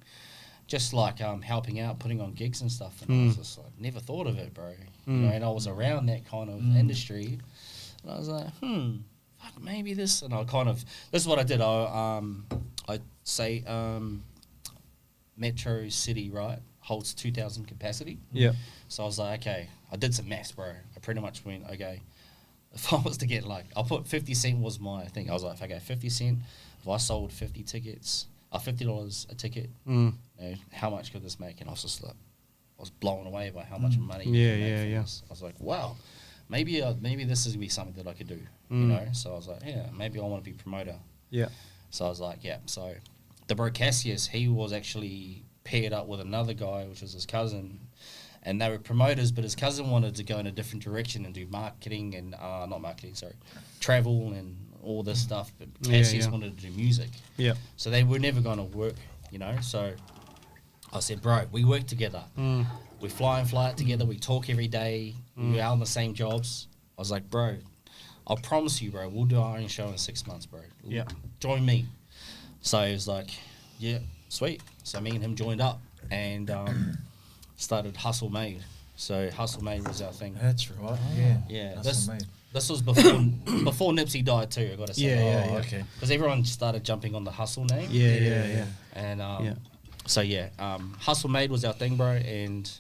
just like helping out, putting on gigs and stuff. And I was just like, never thought of it, bro. You know, and I was around that kind of industry, and I was like, fuck, maybe this. And I kind of, this is what I did. I say Metro City, right, holds 2,000 capacity. Yeah. So I was like, okay, I did some maths, bro. I pretty much went, okay, if I was to get like, I put 50 cent was my thing. I was like, okay, 50 cent. If I sold 50 tickets, $50 a ticket, you know, how much could this make? And I was just like, I was blown away by how much money. This. I was like, wow, maybe this is gonna be something that I could do, you know. So I was like, yeah, maybe I want to be a promoter. Yeah. So I was like, yeah. So the bro Cassius, he was actually paired up with another guy, which was his cousin, and they were promoters, but his cousin wanted to go in a different direction and do marketing and travel and all this stuff, but Cassius wanted to do music. Yeah. So they were never going to work, you know. So I said, bro, we work together. We fly and fly out together. We talk every day. We're out on the same jobs. I was like, bro, I promise you, bro, we'll do our own show in 6 months, bro. Yeah. Join me. So he was like, yeah, sweet. So me and him joined up and started Hustle Made. So Hustle Made was our thing. That's right. Yeah. Hustle Made. This was before Nipsey died too, I got to say. Okay. Because everyone started jumping on the Hustle name. Yeah. And so Hustle Made was our thing, bro. And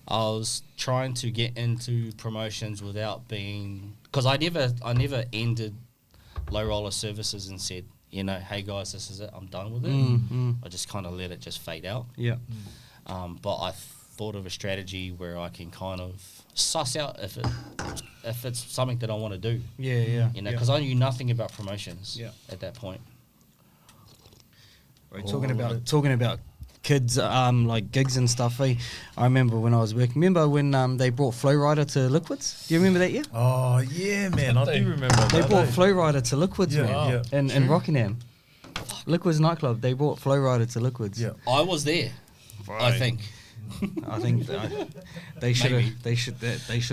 I was trying to get into promotions without being, because I never ended Low Roller Services and said, you know, hey guys, this is it, I'm done with it. I just kind of let it just fade out. Yeah. But I thought of a strategy where I can kind of suss out if it's something that I want to do. Yeah. You know, because I knew nothing about promotions at that point. Right, talking about kids, like gigs and stuff. I remember when I was working. Remember when they brought Flow Rider to Liquids? Do you remember that year? Oh yeah, man, I do remember that. They brought Flow Rider to Liquids, man, in Rockingham. Liquids nightclub. They brought Flow Rider to Liquids. Yeah, I was there. Right. I think they should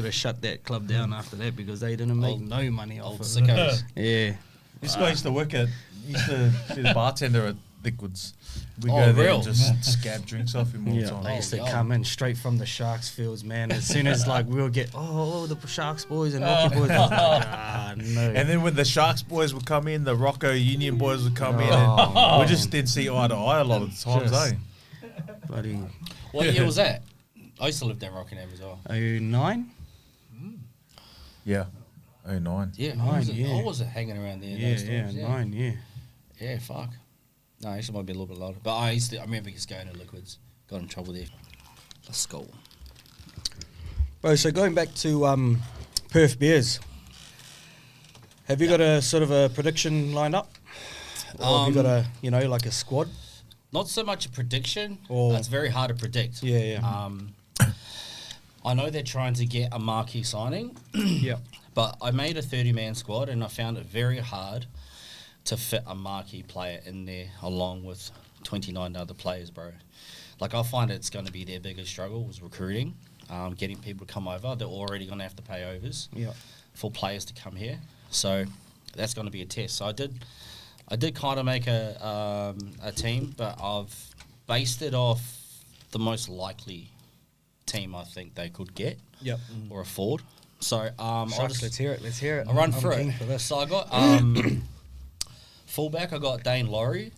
have shut that club down after that because they didn't make no money off it. Sickos. Yeah. This guy used to work at, used to be the bartender at Liquids. We go there and just scab drinks off him all the time. They used to come in straight from the Sharks fields, man. As soon as like we'll get the Sharks boys and Rocky boys, no. And then when the Sharks boys would come in, the Rocco Union boys would come in, and we just didn't see eye to eye a lot of the times, Bloody. What year was that? I used to live down Rockingham as well. 09? Yeah, 09. Yeah, 9, I was hanging around there. Yeah, 9, yeah. Yeah, fuck. No, actually might be a little bit later. But I remember just going to Liquids. Got in trouble there. Let's go. Bro, so going back to Perth Bears, have you got a sort of a prediction lined up? Or have you got a, like a squad? Not so much a prediction. It's very hard to predict. Yeah. I know they're trying to get a marquee signing. Yeah. But I made a 30-man squad and I found it very hard to fit a marquee player in there along with 29 other players, bro. Like, I find it's going to be their biggest struggle was recruiting, getting people to come over. They're already going to have to pay overs for players to come here. So that's going to be a test. So I did kind of make a team, but I've based it off the most likely team I think they could get or afford. So let's hear it. I'll run through it. So I got fullback, I got Dane Laurie.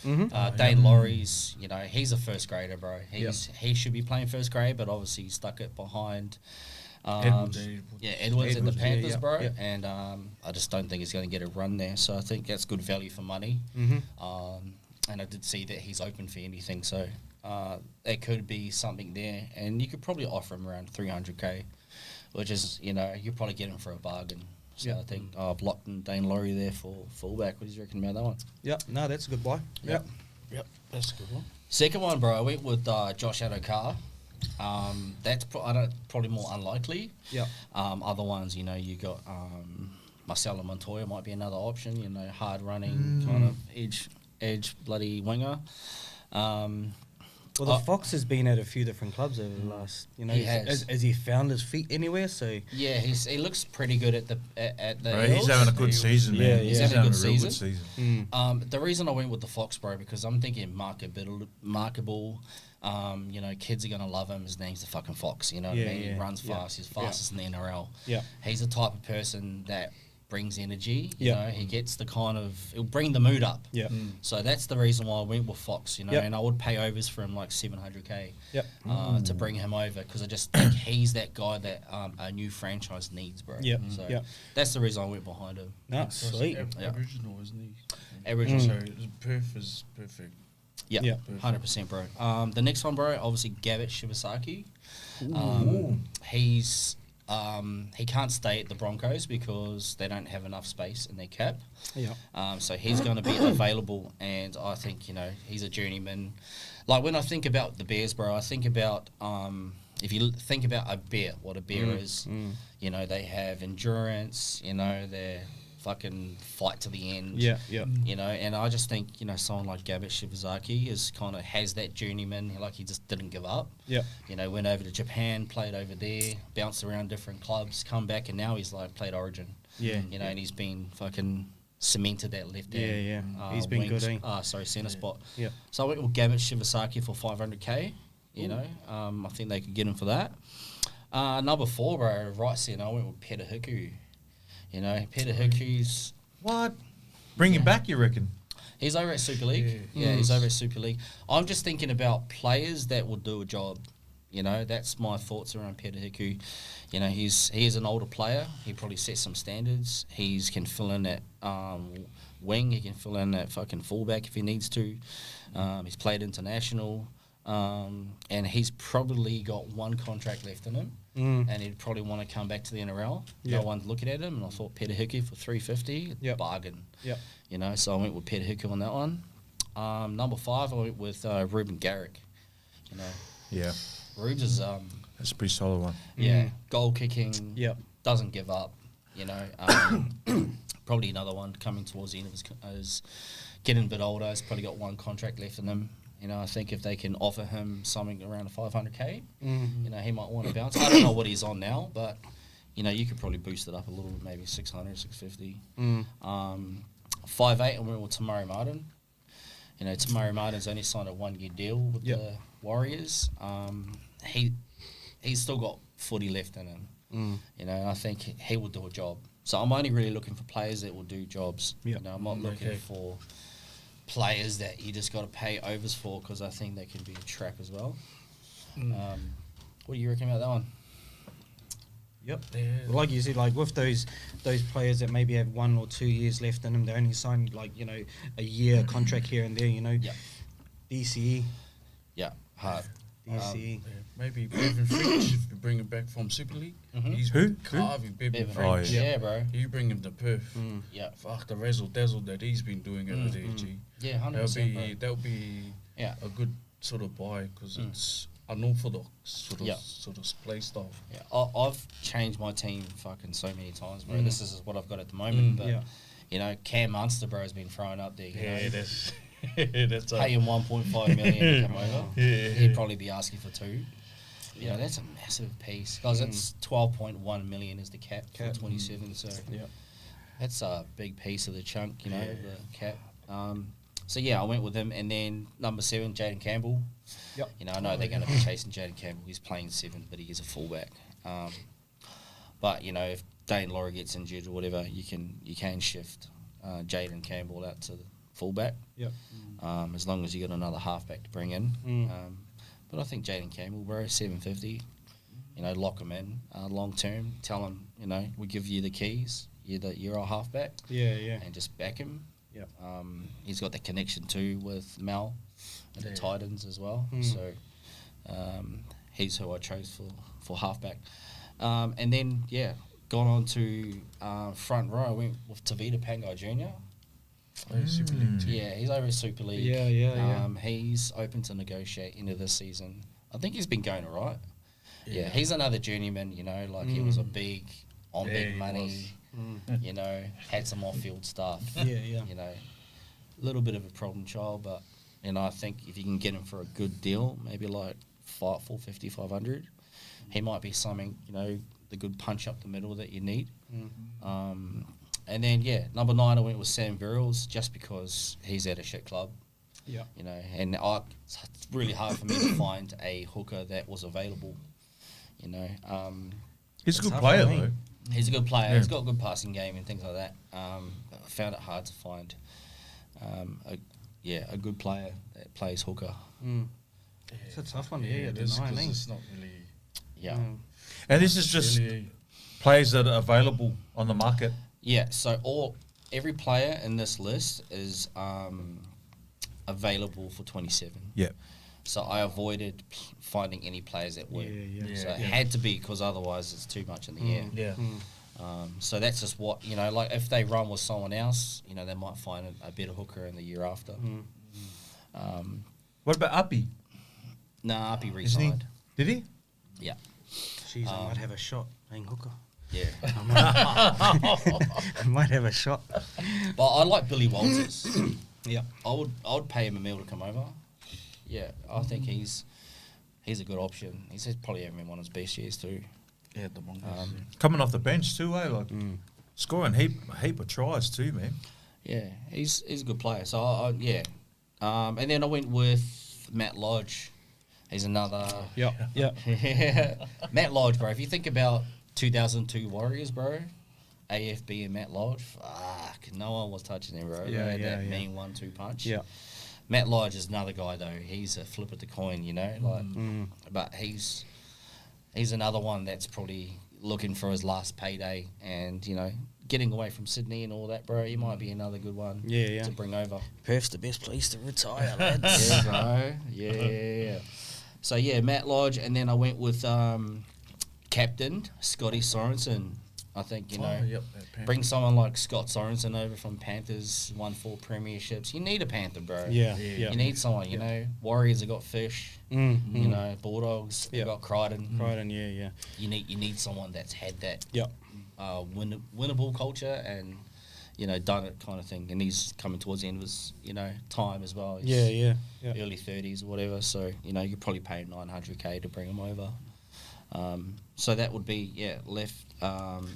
Dane Laurie's, you know, he's a first grader, bro. He should be playing first grade, but obviously he stuck it behind Edwards in the Panthers, bro. Yeah. And I just don't think he's going to get a run there. So I think that's good value for money. And I did see that he's open for anything, so it could be something there. And you could probably offer him around 300k, which is, you know, you probably get him for a bargain. So I think I've locked in Dane Laurie there for fullback. What do you reckon about that one? Yep, no, that's a good buy. Yep, that's a good one. Second one, bro, I went with Josh Adokar. That's probably more unlikely. Yeah. Other ones, you know, you got Marcelo Montoya might be another option. You know, hard running kind of edge bloody winger. Well, the Fox has been at a few different clubs over the last, you know, has he found his feet anywhere? So yeah, he looks pretty good at the Bro, he's having a good season, man. Yeah, he's having a good season. season. The reason I went with the Fox, bro, because I'm thinking marketable. You know, kids are gonna love him. His name's the fucking Fox. You know what I mean? He runs fast. He's fastest in the NRL. Yeah, he's the type of person that brings energy. You know, he gets the kind of, it'll bring the mood up. Yeah. So that's the reason why I went with Fox. You know, and I would pay overs for him like 700k. To bring him over, because I just think he's that guy that a new franchise needs, bro. So that's the reason I went behind him. No, sweet. Aboriginal, isn't he? Aboriginal. So Perth is perfect. Yeah, 100%, bro. The next one, bro, obviously Gabbett Shibasaki. He can't stay at the Broncos because they don't have enough space in their cap. So he's going to be available, and I think, you know, he's a journeyman. Like, when I think about the Bears, bro, I think about if you think about a bear, what a bear is, you know, they have endurance, you know, they're fucking fight to the end. You know, and I just think, you know, someone like Gabbett Shibazaki is kind of has that journeyman, like he just didn't give up. You know, went over to Japan, played over there, bounced around different clubs, come back, and now he's like played Origin. You know, and he's been fucking cemented that left hand. He's been wings, good. Center spot. So I went with Gabbett Shibasaki for 500k. You know, I think they could get him for that. Number 4, bro, right centre, I went with Peter Hiku. You know, Peter Hiku's... What? Bring him back, you reckon? He's over at Super League. Yeah, he's over at Super League. I'm just thinking about players that will do a job. You know, that's my thoughts around Peter Hiku. You know, he is an older player. He probably sets some standards. He can fill in at wing. He can fill in at fucking fullback if he needs to. He's played international. And he's probably got one contract left in him. And he'd probably want to come back to the NRL. No one's looking at him, and I thought Peter Hiku for 350, bargain. You know, so I went with Peter Hiku on that one. Number 5, I went with Ruben Garrick. You know, Rubes is that's a pretty solid one. Goal kicking. Doesn't give up. You know, probably another one coming towards the end of his getting a bit older. He's probably got one contract left in him. You know, I think if they can offer him something around a 500k, you know, he might want to bounce. I don't know what he's on now, but, you know, you could probably boost it up a little bit, maybe 600, 650. 5'8", and we're with Tamari Martin. You know, Tamari Martin's only signed a 1-year deal with the Warriors. He's still got footy left in him. You know, I think he will do a job. So I'm only really looking for players that will do jobs. You know, I'm not looking for players that you just got to pay overs for, because I think they can be a trap as well. What do you reckon about that one? Well, like you said, like with those players that maybe have 1 or 2 years left in them, they only signed like, you know, a year contract here and there. You know, DCE. Hard. DCE. Maybe Bevan French, if you bring him back from Super League. He's Who? carving Bevan French. Bro. You bring him to Perth. Fuck the razzle dazzle that he's been doing over there, G. 100%. That'll be a good sort of buy, because it's unorthodox sort of play style. I've changed my team fucking so many times, bro. This is what I've got at the moment, but you know, Cam Munster, bro, has been thrown up there. You know? That's pay him 1.5 million to come over. He'd probably be asking for 2. You know, that's a massive piece, because it's 12.1 million is the cap for 27. So that's a big piece of the chunk. You know, the cap. So I went with him, and then number 7, Jaden Campbell. You know, I know they're going to be chasing Jaden Campbell. He's playing 7, but he is a fullback. But you know, if Dane Laurie gets injured or whatever, you can shift Jaden Campbell out to the fullback. Yep. As long as you got another halfback to bring in. But I think Jaden Campbell, bro, 750. You know, lock him in long term. Tell him, you know, we give you the keys. You're our halfback. Yeah, yeah. And just back him. Yeah. He's got the connection too with Mel and the Titans as well. So he's who I chose for halfback. And then gone on to front row. I went with Tavita Pangai Jr. Super League too. Yeah, he's over at Super League. Yeah. He's open to negotiate into this season. I think he's been going all right. Yeah, he's another journeyman, you know, like he was a big money, you know, had some off-field stuff. You know, a little bit of a problem child, but, you know, I think if you can get him for a good deal, maybe like 450, 500, he might be something, you know, the good punch up the middle that you need. And then, number 9, I went with Sam Verrills just because he's at a shit club. Yeah. You know, and it's really hard for me to find a hooker that was available, you know. He's a good player, though. He's a good player. He's got a good passing game and things like that. I found it hard to find a good player that plays hooker. It's a tough one, it is, 'cause it's not really... Yeah. And this is just players that are available on the market. Yeah, so every player in this list is available for 27. Yeah. So I avoided finding any players that were. So it had to be, because otherwise it's too much in the air. Yeah. So that's just what, you know, like if they run with someone else, you know, they might find a better hooker in the year after. What about Uppy? Nah, Uppy resigned. Did he? Yeah. Jeez, I might have a shot playing hooker. Yeah. I might have a shot. But I like Billy Walters. Yeah. I would pay him a meal to come over. Yeah, I think he's a good option. He's probably having one of his best years too. Yeah, the Mongols. Coming off the bench too, like scoring heap of tries too, man. Yeah, he's a good player. So and then I went with Matt Lodge. He's another. Yeah. Matt Lodge, bro. If you think about 2002 Warriors, bro, AFB and Matt Lodge, fuck, no one was touching him, bro. Yeah, that mean 1-2 punch. Yeah. Matt Lodge is another guy though. He's a flip of the coin, you know, like, but he's another one that's probably looking for his last payday, and you know, getting away from Sydney and all that, bro. He might be another good one. To bring over. Perth's the best place to retire, lads. Yeah, bro. Yeah. So Matt Lodge, and then I went with captain Scotty Sorensen. I think, you know, bring someone like Scott Sorensen over from Panthers, won 4 premierships. You need a Panther, bro. Yeah. You need someone, you know. Warriors have got Fish, you know, Bulldogs, they've got Crichton. Yeah. You need someone that's had that Yep. winnable culture and, you know, done it kind of thing. And he's coming towards the end of his, you know, time as well. He's early 30s or whatever. So, you know, you're probably paying $900K to bring him over. So that would be, left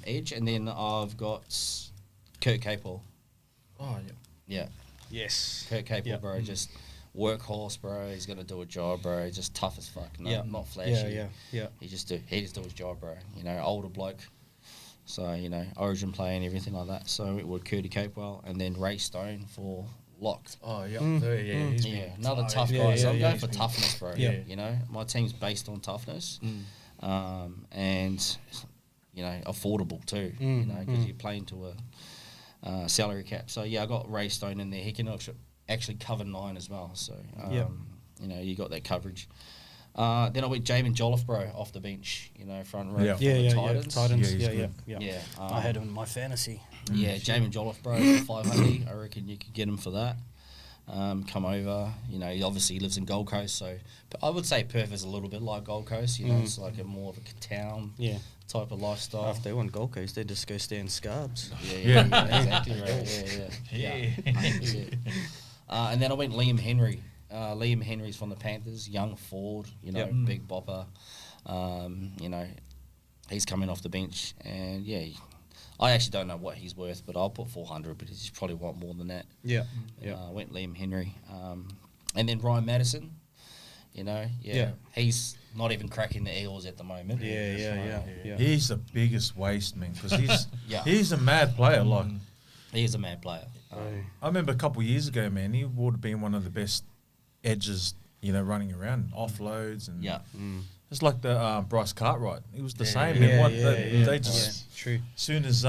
edge. And then I've got Kurt Capel. Oh, Yeah. Yes. Kurt Capel, bro, just workhorse, bro. He's going to do a job, bro. He's just tough as fuck. Not flashy. Yeah. He just do his job, bro. You know, older bloke. So, you know, Origin play and everything like that. So it would Curdy Capewell, and then Ray Stone for lock. Oh, yeah. He's another tough guy. So I'm going for toughness, bro. Yeah. You know, my team's based on toughness. And, you know, affordable too, you know, because you're playing to a salary cap. So, I got Ray Stone in there. He can actually cover 9 as well. So, you know, you got that coverage. Then I went Jamin Jolliffe, bro, off the bench, you know, front row for the Titans. Titans. Yeah. I had him in my fantasy. Yeah, Jamin Jolliffe, bro, for 500. I reckon you could get him for that. Come over, you know, he obviously lives in Gold Coast, so but I would say Perth is a little bit like Gold Coast, you know, it's like a more of a town type of lifestyle. If they want Gold Coast, they just go stay in Scarbs. Yeah, exactly right. Yeah. And then I went Liam Henry. Liam Henry's from the Panthers, young forward, you know, big bopper. You know, he's coming off the bench, and I actually don't know what he's worth, but I'll put 400, but he's probably want more than that. Went Liam Henry. And then Ryan Madison, you know, he's not even cracking the Eels at the moment. He's the biggest waste, man, because he's a mad player. Like, He is a mad player. I remember a couple of years ago, man, he would have been one of the best edges, running around, offloads and it's like the Bryce Cartwright. He was the same. They just true. As soon as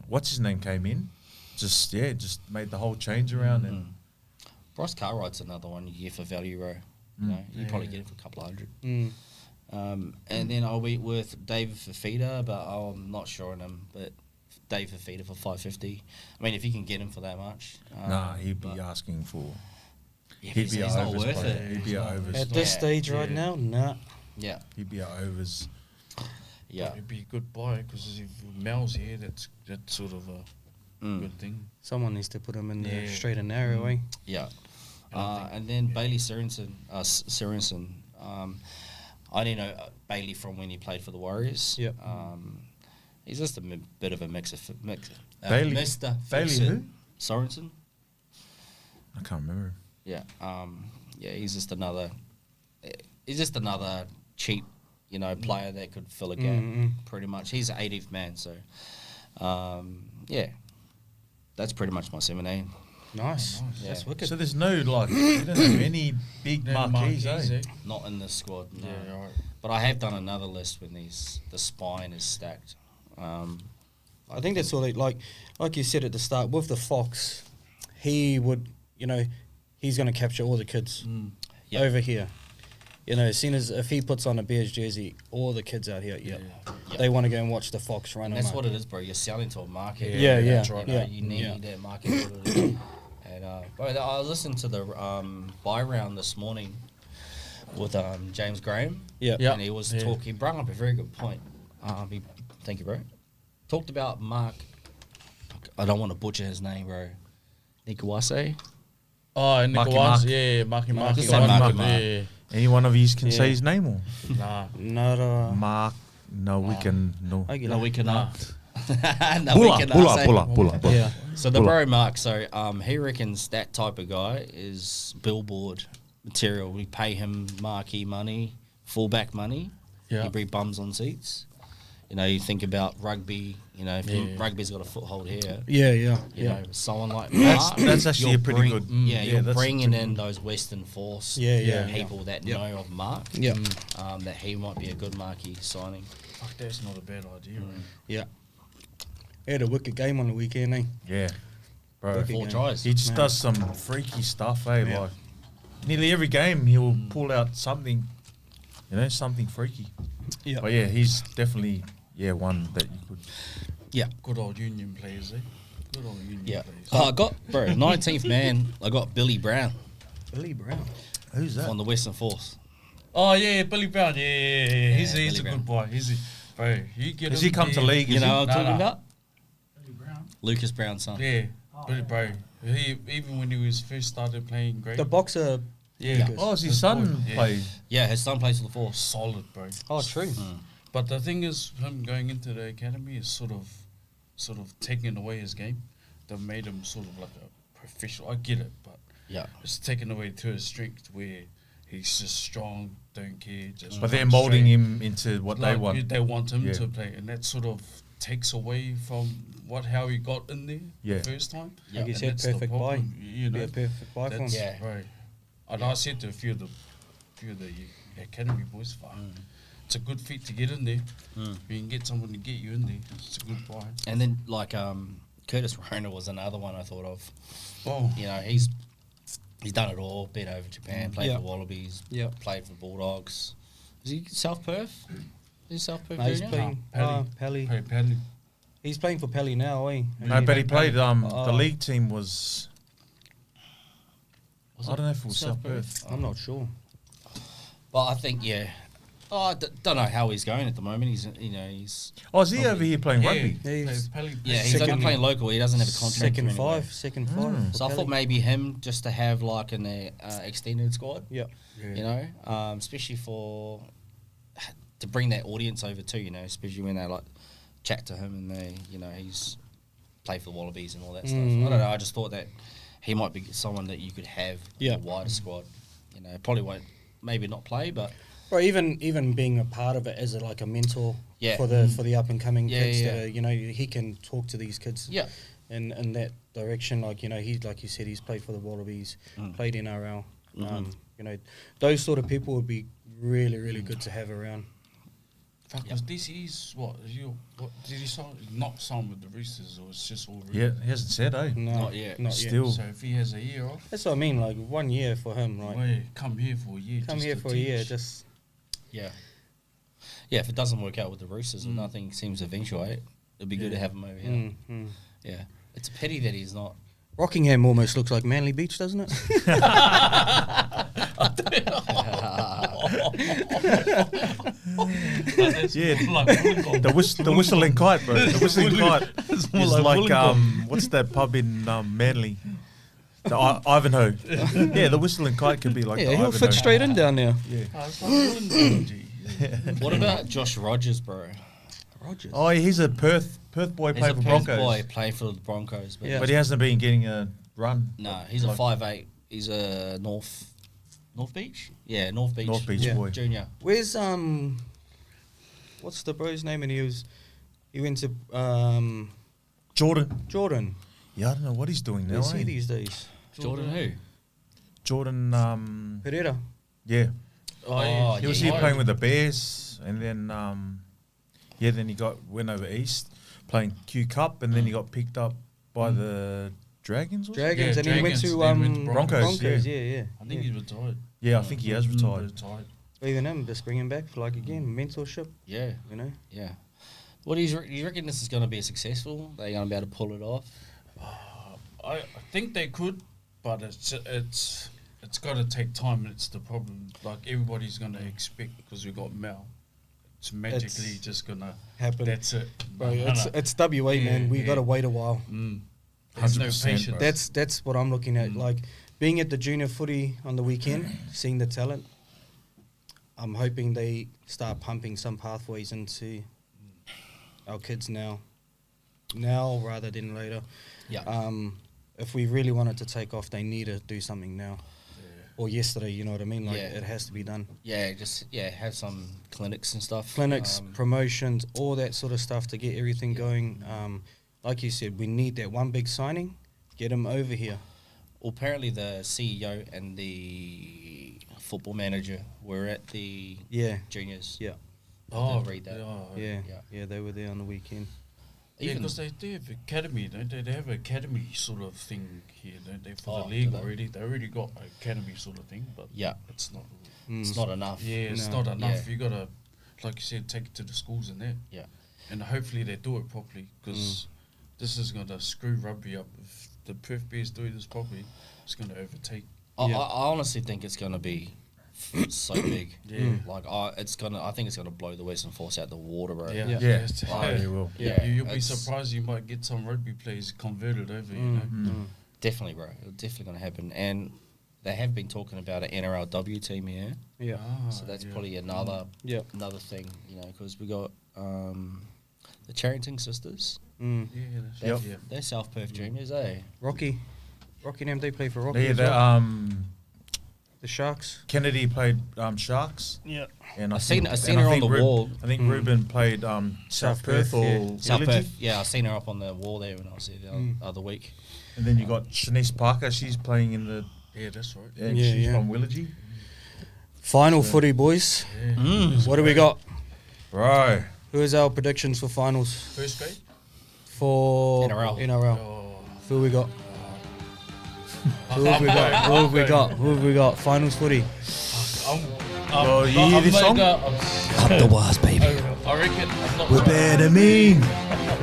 what's his name came in, just made the whole change around and Bryce Cartwright's another one you get for value row. You probably get it for a couple of $100. And then I'll went with David Fafita, but I'm not sure on him. But Dave Fafita for $550. I mean, if you can get him for that much, he'd be asking for. Yeah, he'd be he's not worth it. He'd be overs. At this stage right now, nah. Yeah, he'd be overs. Yeah, it'd be a good buy because if Mel's here, that's sort of a good thing. Someone needs to put him in the straight and narrow, eh? Yeah. And then Bailey Sorensen. I didn't know Bailey from when he played for the Warriors. Yep. He's just a bit of a mix. Bailey, Mr. Bailey who? Sorensen. I can't remember. Yeah. He's just another cheap, player that could fill a gap. Pretty much. He's an 80th man. So, that's pretty much my 7A. Nice. Yeah. That's wicked. So there's no you don't have any big marquees, eh? Not in this squad. No. Yeah, right. But I have done another list when the spine is stacked. I think that's all. Like you said at the start, with the Fox, he would, he's going to capture all the kids over here. As soon as if he puts on a Bears jersey, all the kids out here, they want to go and watch the Fox run. And that's what it is, bro. You're selling to a market. Yeah. That's right. You need that market. And but I listened to the buy round this morning with James Graham. Yeah. And he was talking. He brought up a very good point. Thank you, bro. Talked about Mark. I don't want to butcher his name, bro. Nikawase. Oh, Nicholas. Yeah, Marky. Just say Marky. Yeah. Any one of you can say his name or? Nah. Not Mark. No, we can. No. No, we cannot. No, Bula. Yeah. So the bro Mark, he reckons that type of guy is billboard material. We pay him marquee money, fullback money. Yeah. He bring bums on seats. You think about rugby. If rugby's got a foothold here. Yeah. Someone like Mark. That's actually a pretty good. You're bringing in those Western Force people that know of Mark. Yeah. That he might be a good marquee signing. Fuck, that's not a bad idea. Yeah. He had a wicked game on the weekend, eh? Yeah. Bro, 4 tries. he just does some freaky stuff, eh? Yeah. Like nearly every game he'll pull out something, something freaky. Yeah. But yeah, he's definitely one that you could. Yeah. Good old Union players, eh? Good old Union players. I got 19th man. I got Billy Brown Billy Brown. Who's that? on the Western Force. Oh yeah, Billy Brown. Yeah. He's Billy a Brown. good boy. Bro, you get Has him he come to there. league? You know what I'm talking Nah. about? Billy Brown. Lucas Brown's son. Yeah, Billy bro. He even when he was first started playing great. The boxer. yeah. Lucas. Oh, is his His son boy, yeah. played? Yeah, his son plays for the Force. Solid, bro. Oh, true. But the thing is, him going into the academy is sort of taking away his game. They've made him sort of like a professional. I get it, but Yeah. it's taken away to his strength where he's just strong, don't care. Just But they're run molding straight. him into what they want. They want him Yeah. to play, and that sort of takes away from how he got in there Yeah. the first time. Yeah. Like you And said, that's the perfect buy. problem, you Be know. a perfect buy for him. That's Yeah. right. And I said to a few of the academy boys, it's a good feat to get in there. You can get someone to get you in there. It's a good buy. And then Curtis Rona was another one I thought of. Oh, He's done it all. Been over Japan, played Yeah. for Wallabies, Yeah. played for Bulldogs. Is he South Perth? Is he South Perth? No, he's junior? playing. Paddy. Pelly. Paddy. He's playing for Pelly now, eh? No, but he played. The Oh. league team was. Was I don't know if it was South Perth. I'm not sure. But I think I don't know how he's going at the moment. He's Oh, is he over here playing rugby? He's Paddy. he's Second- only playing local. He doesn't have a contract. second anywhere. five. Second five. So I thought maybe him just to have like an extended squad. Yeah. Especially to bring that audience over too. Especially when they like chat to him and they, he's played for the Wallabies and all that stuff. I don't know. I just thought that he might be someone that you could have in a wider squad. Probably won't, maybe not play, but Or even being a part of it as like a mentor Yeah. for the up and coming Yeah, kids. yeah. That are, he can talk to these kids. yeah, in that direction. Like, you know, he's like you said, he's played for the Wallabies, played NRL. You know, those sort of people would be really, really good to have around. Fuck, was DC's what did he not sign with the Roosters, or it's just all? Yeah, he hasn't said, eh? No, Not yet. Not Still. yet. So if he has a year off, That's what I mean. Like 1 year for him. Like well, come here for a year. come just here to for a year. teach. Just Yeah. Yeah, if it doesn't work out with the Roosters and nothing seems to eventuate, it'd be good to have him over here. Yeah. It's a pity that he's not. Rockingham almost looks like Manly Beach, doesn't it? Yeah, Like the whistling kite, bro. The whistling kite is more like, like what's that pub in Manly? The Ivanhoe. Yeah, the whistling kite could be like the Yeah, he'll Ivanhoe. fit straight in down there. Yeah. it's like Wollongong. What about Josh Rogers, bro? Rogers. Oh, he's a Perth boy, He's playing a for Perth Broncos. boy playing for the Broncos. But Yeah. But he hasn't been getting a run. no, he's a 5'8". He's a North Beach? Yeah, North Beach. North Beach boy. Junior. Where's what's the bro's name? And he went to Jordan. Jordan. Yeah, I don't know what he's doing now. Where's he Eh? these days? Jordan who? Jordan. Pereira. Yeah, Oh, he was yeah. here playing with the Bears, and then then he went over east playing Q Cup, and then he got picked up by the Dragons. Was it? Dragons, Yeah, and he went Dragons, to then went to Broncos, Broncos, yeah. yeah. I think he's retired. Yeah, I think he has retired. Retired. Even him, just bring him back for like again mentorship. Yeah, You know. yeah. What do you reckon this is going to be successful? They're going to be able to pull it off? I think they could, but it's got to take time. And it's the problem. Like everybody's going to expect because we got Mel. It's magically just gonna Happen. That's it, Bro, No. it's WA, man. We got to wait a while. There's no 100%, patience. bro. That's what I'm looking at. Like being at the junior footy on the weekend, seeing the talent. I'm hoping they start pumping some pathways into our kids now rather than later. Yeah. If we really want it to take off, they need to do something now. Or yesterday, you know what I mean? Like Yeah. it has to be done. Yeah, have some clinics and stuff. Clinics, promotions, all that sort of stuff to get everything going. Like you said, we need that one big signing. Get him over here. Well, apparently the CEO and the football manager were at the juniors. Yeah. I did read that. Yeah, they were there on the weekend. Yeah, Even- because they have academy, don't they? They have an academy sort of thing here, don't they? For Oh, the league do they? already. They already got an academy sort of thing, but Yeah. it's not. It's not enough. Yeah, it's No. not enough. Yeah. You gotta, like you said, take it to the schools and that. Yeah. And hopefully they do it properly, because this is gonna screw rugby up. If the Perth Bears do this properly, it's gonna overtake. I honestly think it's going to be so big. Yeah. Like I think it's going to blow the Western Force out the water, bro. Yeah, Yeah, Oh, he will. Yeah, You'll be it's- surprised. You might get some rugby players converted over. You know. Definitely, bro. It's definitely going to happen. And they have been talking about an NRLW team here. Yeah. So that's probably another thing, because we got the Charrington sisters. Mm. Yeah, They're, that's they're South Perth juniors, eh? Rocky and them, they play for Rocky Yeah, as well. the The Sharks. Kennedy played Sharks. Yeah. And I seen her on the wall. I think Ruben played South Perth or yeah. South Villagey. Perth. Yeah, I seen her up on the wall there when I was there the other week. And then you got Shanice Parker. She's playing in the. Yeah, that's right. Yeah, Yeah, she's yeah. from Willagee. Final footy, boys. Yeah. What do we got? Right. Who is our predictions for finals First grade. for NRL. Oh, Who we got? Who have we got? Who have we got? Who have we got? Finals footy. Oh, you hear this song? Up the wires, baby. I reckon. I'm not We're better mean.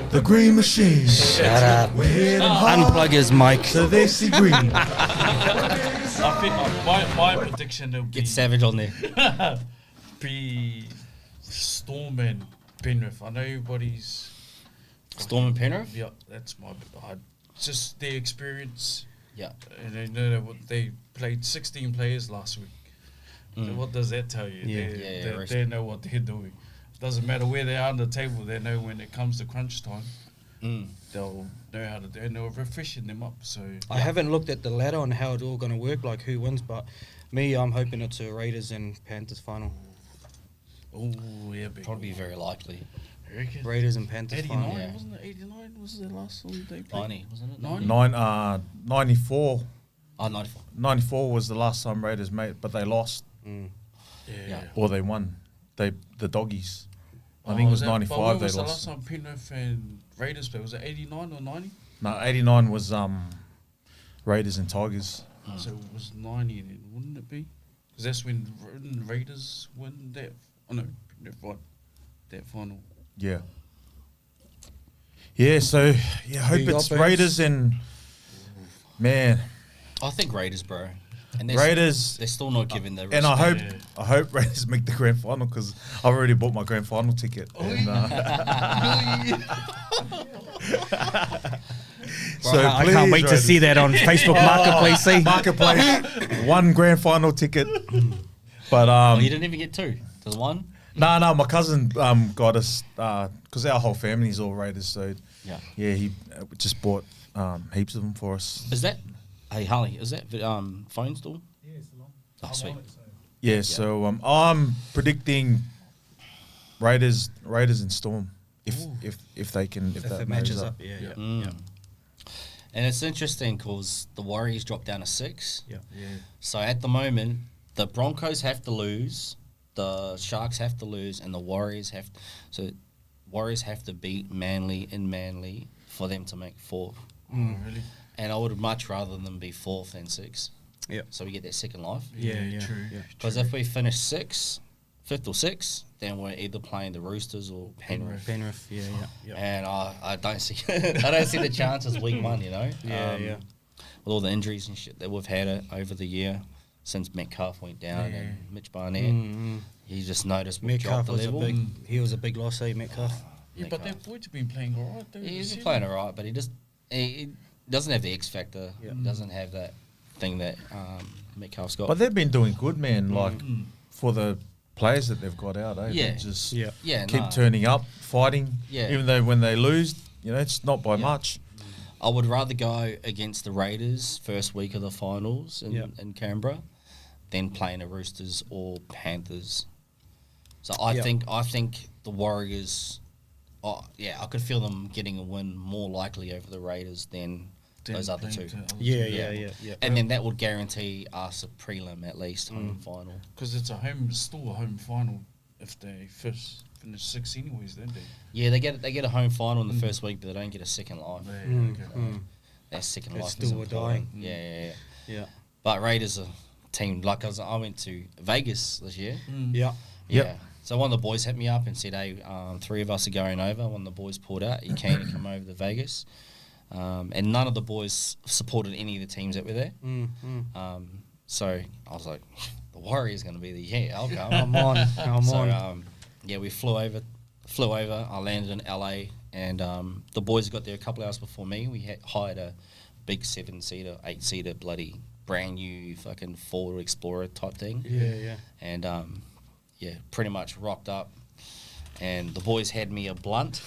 The Green Machine. Shut up. We're here to hard. Unplug his mic. So they see green. I think my prediction will be Get Savage on there. be Storm and Penrith. I know everybody's Storm and Penrith? Yeah, that's my. Just their experience. Yeah. And they know what they played 16 players last week. So what does that tell you? Yeah. They know what they're doing. Doesn't matter where they are on the table. They know when it comes to crunch time, they'll know how to do it, and they're refreshing them up. So I haven't looked at the ladder on how it's all going to work, like who wins, but I'm hoping it's a Raiders and Panthers final. oh yeah, big. Probably very likely. Raiders and Panthers 89, final. Yeah. wasn't it? 89 was the last one they played. 90, wasn't it? 90? 94. Oh, 94. 94 was the last time Raiders made, but they lost Yeah. or they won. The Doggies. I think it was 95 when they was the lost. last time Penrith and Raiders played? Was it 89 or 90? No, 89 was Raiders and Tigers. So it was 90 then, wouldn't it be? Because that's when Raiders win that. Oh no, Penrith won that final. Yeah. Yeah, so yeah, hope you it's got, Raiders and man, I think Raiders, bro. And Raiders. They're still not giving the And I respect. hope Raiders make the grand final because I've already bought my grand final ticket. And, so I can't wait to see that on Facebook Marketplace. See? Marketplace, one grand final ticket. But Oh, you didn't even get two. There's one. no, my cousin got us because our whole family's all Raiders. So Yeah. he just bought heaps of them for us. Is that? Hey Harley, is that phone still? Yeah, it's long. Oh, sweet. Yeah, so I'm predicting Raiders and Storm if they can if that If it matches up, yeah. Mm. And it's interesting because the Warriors dropped down to 6. Yeah. So at the moment, the Broncos have to lose, the Sharks have to lose, and the Warriors have. Warriors have to beat Manly for them to make 4th. Oh, really? And I would much rather than be 4th than 6. Yeah. So we get that second life. Yeah. True. Yeah. Because if we finish 5th or 6th, then we're either playing the Roosters or Penrith. Penrith, yeah. And I don't see I don't see the chances week 1, you know. Yeah. With all the injuries and shit that we've had over the year since Metcalf went down and Mitch Barnett, you just noticed we've Metcalf dropped the was level. he was a big loss, Metcalf. Yeah, but that boy's been playing alright. He's been playing alright, but he doesn't have the X factor. Yeah. He doesn't have that thing that Metcalf's got. But they've been doing good, man. Like for the players that they've got out, eh? Yeah. They just yeah, turning up, fighting. Yeah. Even though when they lose, it's not by much. I would rather go against the Raiders first week of the finals in Canberra than playing the Roosters or Panthers. So I think the Warriors, I could feel them getting a win more likely over the Raiders than those other two. Yeah. And then that would guarantee us a prelim at least, home final. Because it's still a home final if they finish 6th anyways, don't they? Yeah, they get a home final in the first week, but they don't get a second life. That second It's life is still important. dying. Yeah. But Raiders are a team like I went to Vegas this year. Yeah. Yeah. So one of the boys hit me up and said, "Hey, 3 of us are going over." One of the boys pulled out. He came to come over to Vegas, and none of the boys supported any of the teams that were there. So I was like, "The Warriors going to be there." Yeah, I'll go. Come on. We flew over. I landed in LA, and the boys got there a couple hours before me. We hired a big 7-seater, 8-seater, bloody brand new fucking Ford Explorer type thing. Yeah. And pretty much rocked up, and the boys had me a blunt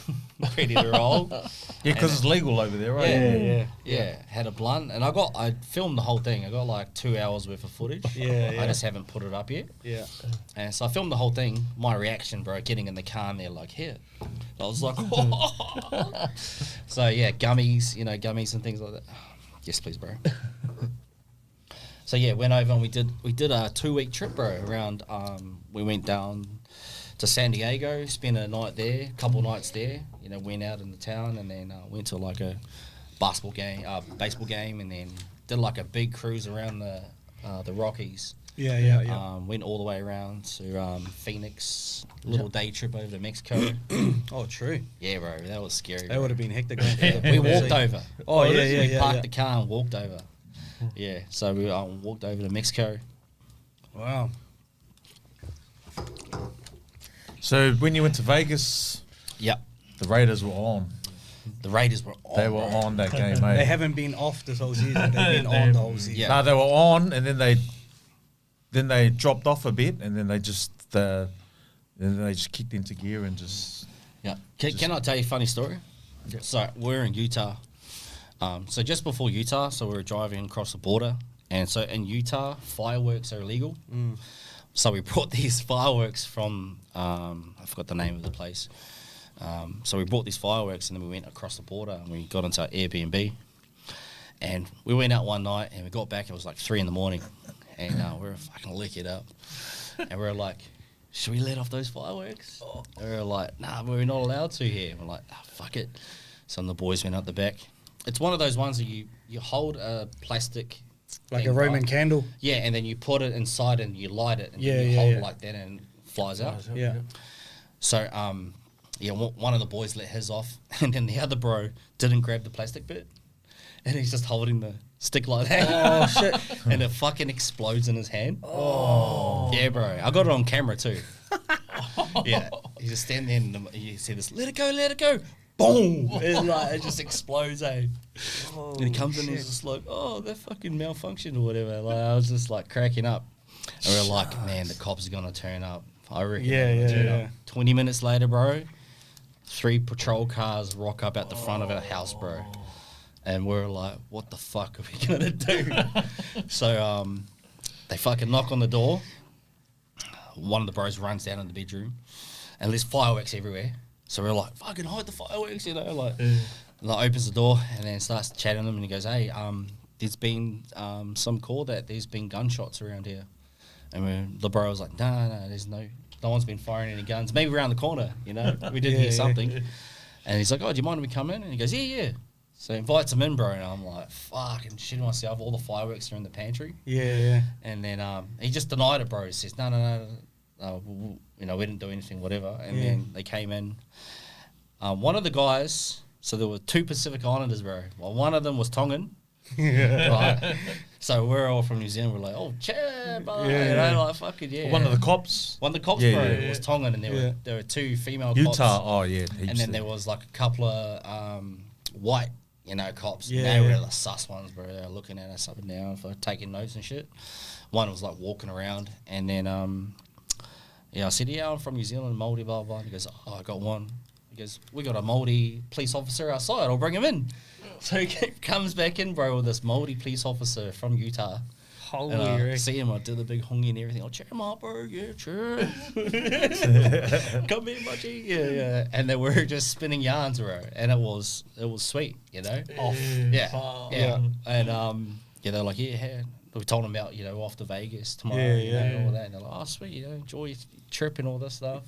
ready to roll. Yeah, because it's legal over there, right? Yeah, had a blunt, and I filmed the whole thing. I got like 2 hours worth of footage. I just haven't put it up yet. Yeah. And so I filmed the whole thing. My reaction, bro, getting in the car and they're like, "Here." I was like, So yeah, gummies and things like that. Yes, please, bro. So yeah, went over and we did a 2-week trip, bro. Around we went down to San Diego, spent a night there, a couple nights there. Went out in the town and then went to like a baseball game, and then did like a big cruise around the Rockies. Yeah. Went all the way around to Phoenix, little day trip over to Mexico. Oh, true. Yeah, bro, that was scary. That bro. would have been hectic. We walked over. Oh, yeah. We parked the car and walked over. Yeah, so we walked over to Mexico. Wow. So when you went to Vegas, Yep. the Raiders were on. The Raiders were on. They were bro. on that game, They mate. haven't been off this whole season. They've been on the whole season. Yeah. No, they were on, and then they dropped off a bit, and then they just kicked into gear and just. Yeah. Can I tell you a funny story? Yeah. So we're in Utah. So just before Utah, so we were driving across the border, and so in Utah, fireworks are illegal. So we brought these fireworks from I forgot the name of the place. So we brought these fireworks and then we went across the border and we got into our Airbnb. And we went out one night and we got back, it was like 3 a.m. and we were fucking licking up. And we were like, should we let off those fireworks? And we were like, nah, we're not allowed to here. And we're like, fuck it. Some of the boys went out the back. It's one of those ones that you hold a plastic... Like a Roman candle? Yeah, and then you put it inside and you light it and you hold it like that and it flies out. Yeah. So, one of the boys let his off and then the other bro didn't grab the plastic bit. And he's just holding the stick like that. Oh, shit. And it fucking explodes in his hand. Oh. Yeah, bro. I got it on camera too. Yeah. He just stand there and you see this, let it go. Boom. It just explodes, eh? Oh, and he comes in and he's just like, that fucking malfunctioned or whatever. Like, I was just like cracking up. And we're like, man, the cops are going to turn up. I reckon. Yeah. 20 minutes later, bro, 3 patrol cars rock up at the front of our house, bro. And we're like, what the fuck are we going to do? So they fucking knock on the door. One of the bros runs down in the bedroom. And there's fireworks everywhere. So we're like, fucking hide the fireworks, like opens the door and then starts chatting to them and he goes, hey, there's been some call that there's been gunshots around here. And the bro was like, no, there's no one's been firing any guns. Maybe around the corner, we did hear something. And he's like, oh, do you mind if we come in? And he goes, yeah. So he invites him in, bro, and I'm like, fucking shitting myself. All the fireworks are in the pantry. Yeah. And then he just denied it, bro. He says, no, we didn't do anything, whatever. And then they came in. One of the guys, so there were 2 Pacific Islanders, bro. Well, one of them was Tongan. Right? So we're all from New Zealand. We're like, oh, chair, bro. Like, fucking, yeah. One of the cops? One of the cops, bro, was Tongan, and there were 2 female cops. Utah, oh, yeah. And then there was like a couple of white, cops. Yeah. They were the sus ones, bro. They were looking at us up and down for taking notes and shit. One was like walking around, and then I said, I'm from New Zealand, Māori, blah, blah. And he goes, I got one. He goes, we got a Māori police officer outside. I'll bring him in. So he comes back in, bro, with this Māori police officer from Utah. Holy and I see him, I did the big hongi and everything. I'll cheer him up, bro. Yeah, sure. Come here, Machi. Yeah. And then we were just spinning yarns, bro. And it was sweet, Off. Yeah. And they're like, yeah. We told them about, off to Vegas tomorrow, and all that. And they're like, oh, sweet, enjoy your trip and all this stuff.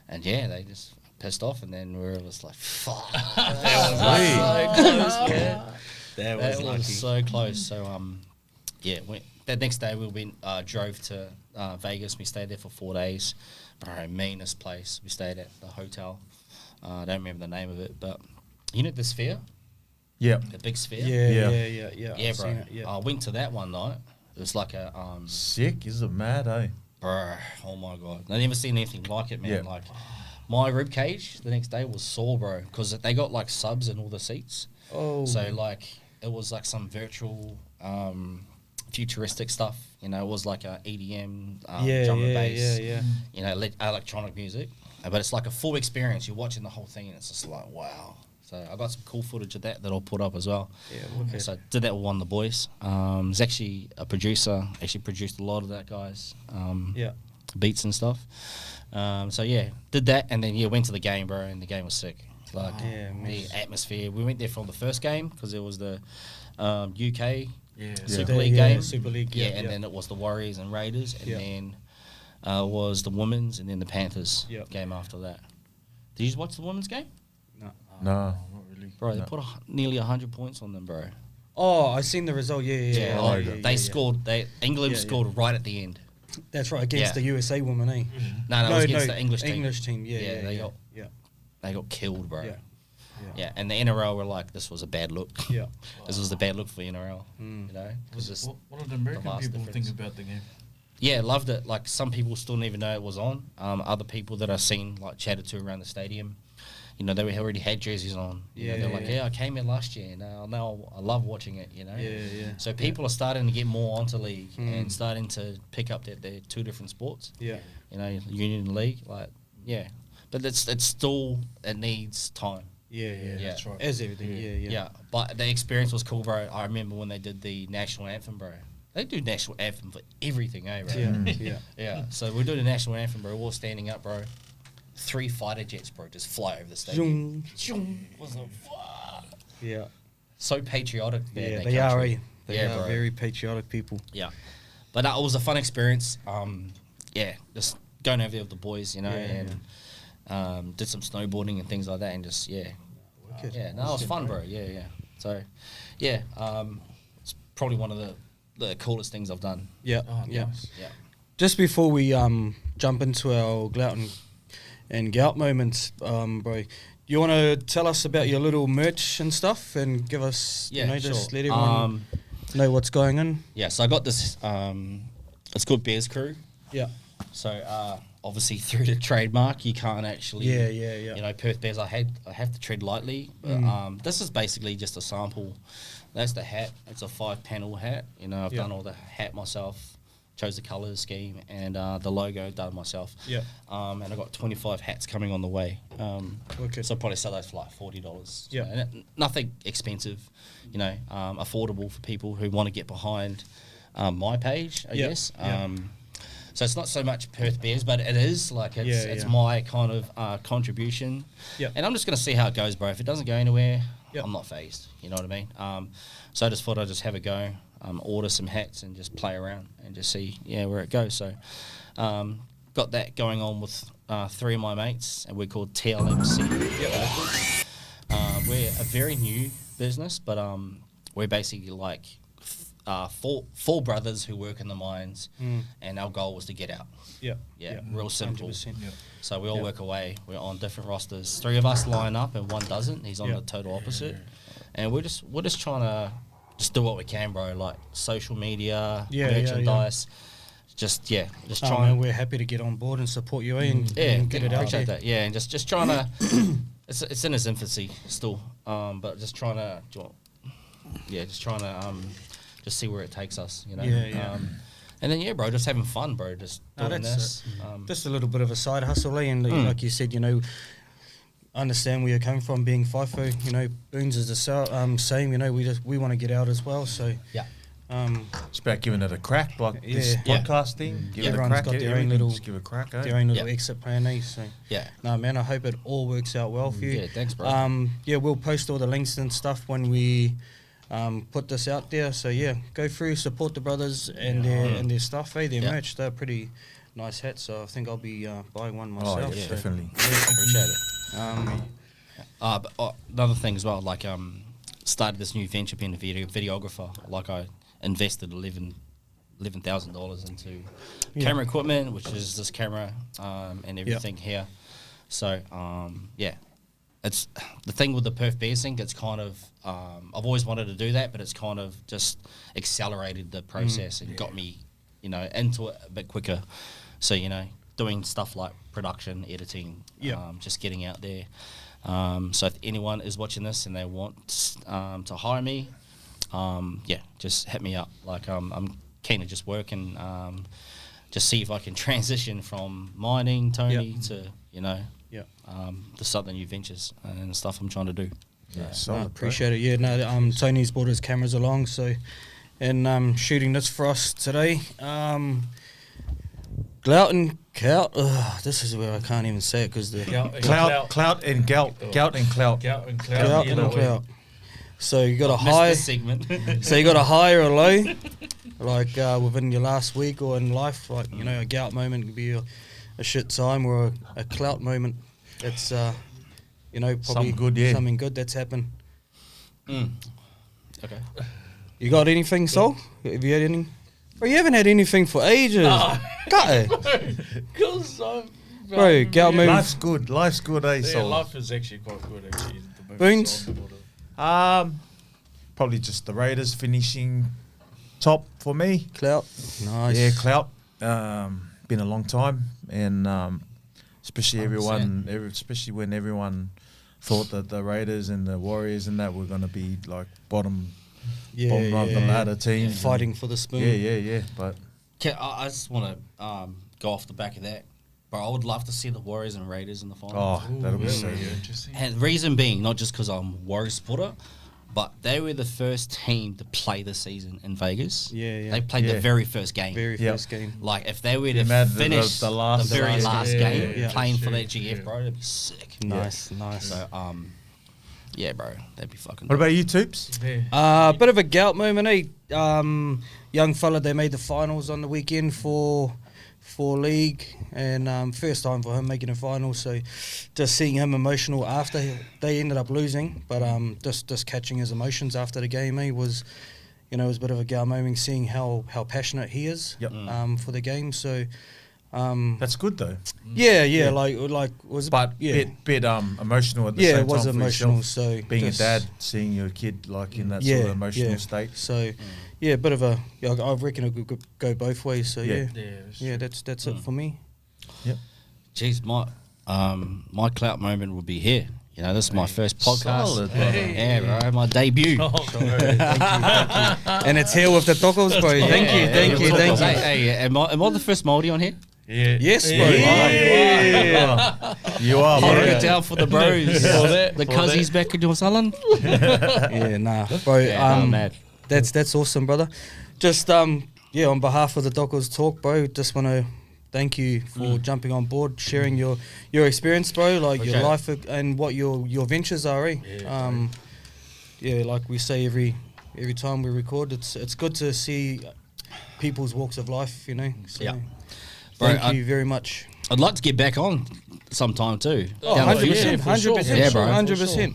And they just pissed off. And then we were just like, fuck. That was so close, man. That was so close. So, that next day we went, drove to Vegas. We stayed there for 4 days. Bro, meanest place. We stayed at the hotel. I don't remember the name of it, but the Sphere? Yeah. The big Sphere? Yeah. Yeah, bro. I went to that one night. It was like a... sick? Is it mad, eh? Bro, oh my God. I never seen anything like it, man. Yeah. Like, my rib cage the next day was sore, bro, because they got like subs in all the seats. Oh. So like, it was like some virtual... futuristic stuff, it was like a EDM, drum and bass, electronic music, but it's like a full experience. You're watching the whole thing and it's just like, wow. So I got some cool footage of that I'll put up as well. Yeah, okay. So I did that with one of the boys. He's actually a producer, produced a lot of that guy's beats and stuff. Did that and then went to the game, bro, and the game was sick. Like the atmosphere. We went there for the first game because it was the UK Super League game. Super League, and then it was the Warriors and Raiders, and then was the women's, and then the Panthers game after that. Did you watch the women's game? No, not really. Bro, they put nearly 100 points on them, bro. Oh, I seen the result. They scored. England scored right at the end. That's right, against the USA woman, eh? No, it was against the English team. English team, They got killed, bro. Yeah, and the NRL were like, this was a bad look. Yeah. This was a bad look for NRL, What did American people think about the game? Yeah, loved it. Like, some people still didn't even know it was on. Other people that I've seen, like, chatted to around the stadium, they already had jerseys on. They're like, I came here last year. Now I love watching it, So people are starting to get more onto league and starting to pick up that they're 2 different sports. Yeah. Union and league, but it's still, it needs time. Yeah, that's right. As everything, Yeah, but the experience was cool, bro. I remember when they did the national anthem, bro. They do national anthem for everything, eh, bro? Yeah. So we do the national anthem, bro. We're all standing up, bro. 3 fighter jets, bro, just fly over the stadium. Was like, yeah. So patriotic. Yeah, that they are. country. They are very patriotic people. Yeah, but it was a fun experience. Just going over there with the boys, and did some snowboarding and things like that, and just it was fun, bro. Yeah. So, it's probably one of the coolest things I've done. Yeah, Nice. Yeah. Just before we jump into our Glout and Gout moments, bro, you want to tell us about your little merch and stuff, and give us, just let everyone know what's going on? Yeah, so I got this. It's called Bears Crew. Yeah. So obviously through the trademark, you can't actually. Yeah. Perth Bears. I have to tread lightly. But, this is basically just a sample. That's the hat. It's a 5-panel hat. I've done all the hat myself. Chose the colour scheme and the logo done myself. Yeah. And I got 25 hats coming on the way. So I'll probably sell those for like $40. Yeah. And nothing expensive. Affordable for people who want to get behind my page, I guess. So it's not so much Perth Bears, but it is like it's my kind of contribution. Yeah. And I'm just going to see how it goes, bro. If it doesn't go anywhere, I'm not phased. You know what I mean? So I just thought I'd just have a go, order some hats and just play around and just see where it goes. So got that going on with 3 of my mates, and we're called TLMC. We're a very new business, but we're basically like four brothers who work in the mines, and our goal was to get out. Real simple. 100%. So we all work away. We're on different rosters. 3 of us line up, and one doesn't. He's on the total opposite. And we're just trying to just do what we can, bro. Like social media, merchandise. Just trying. Man, we're happy to get on board and support you and get it out appreciate there. that. Yeah, and just trying to. It's in its infancy still, but just trying to. Just see where it takes us, and then bro, just having fun, bro. Just doing this. Just a little bit of a side hustle, and like you said, understand where you're coming from, being FIFO. Boons is the same. We want to get out as well. So it's about giving it a crack, like this podcast thing. Give it a Everyone's crack. got their own little, just give it a crack. their own little exit plan. So no, man, I hope it all works out well for you. Yeah, thanks, bro. We'll post all the links and stuff when we put this out there. So go through, support the brothers and their stuff. Their merch. They're pretty nice hats. So I think I'll be buying one myself. Oh, definitely. Appreciate it. But another thing as well, like started this new venture being a videographer. Like I invested $11,000 into camera equipment, which is this camera and everything here. So it's the thing with the Perth Bears thing. It's kind of I've always wanted to do that, but it's kind of just accelerated the process and got me, into it a bit quicker. So doing stuff like production, editing, just getting out there. So if anyone is watching this and they want to hire me, just hit me up. Like I'm keen to just work and just see if I can transition from mining, Tony, to the southern new ventures and stuff I'm trying to do. I appreciate it. Tony's brought his cameras along, so and shooting this for us today. Glout and Clout. This is where I can't even say it because the Clout and Gout. Gout and Clout. Gout and Clout. So you got a high segment. So you got a high or a low, like within your last week or in life. Like a gout moment could be a shit time, or a clout moment. It's probably something good that's happened. Okay. You got anything, Sol? Have you had any? Bro, you haven't had anything for ages. Got it. Because bro, gout moment. Life's good, eh, Sol? Life is actually quite good, actually. Boons? Probably just the Raiders finishing top for me. Clout. Nice. Yeah, Clout. Been a long time, and especially when everyone thought that the Raiders and the Warriors and that were going to be like bottom of the ladder teams, fighting for the spoon. Yeah. But I just want to go off the back of that. But I would love to see the Warriors and Raiders in the final. that'll be so interesting. And the reason being, not just because I'm a Warriors supporter, but they were the first team to play the season in Vegas. Yeah. They played the very first game. First game. Like, if they were to Imagine finish the last very game. last Yeah, game yeah. playing for that GF, bro, that'd be sick. Nice. So, yeah, bro, that'd be fucking. What about you, Toops? Bit of a gout moment, eh? Young fella, they made the finals on the weekend for league, and first time for him making a final. So just seeing him emotional after they ended up losing, but just catching his emotions after the game, was, it was a bit of a gout moment seeing how passionate he is for the game. So. That's good though. Yeah. Like was But bit emotional at the same time. Yeah, it was for emotional. yourself, So being a just- dad, seeing your kid like in that sort of emotional state. So a bit of a I reckon it could go both ways. So that's it for me. Yep. Jeez, my clout moment would be here. This is my first podcast. Solid, brother. Yeah, bro, my debut. And it's here with the Tokos, bro. Thank you. Hey, am I the first Māori on here? Yeah. Yes, bro. You are, Holding bro. it down for the bros. The cuzzies back in New Zealand. Yeah, nah, bro. I'm mad. That's awesome, brother. Just on behalf of the Tokos Talk, bro, just want to thank you for jumping on board, sharing your experience, bro, like your life and what your ventures are, eh? Like we say every time we record, it's good to see people's walks of life, So thank you very much. I'd like to get back on sometime too. Oh, Down the 100%, future. 100%, Yeah, bro. 100%.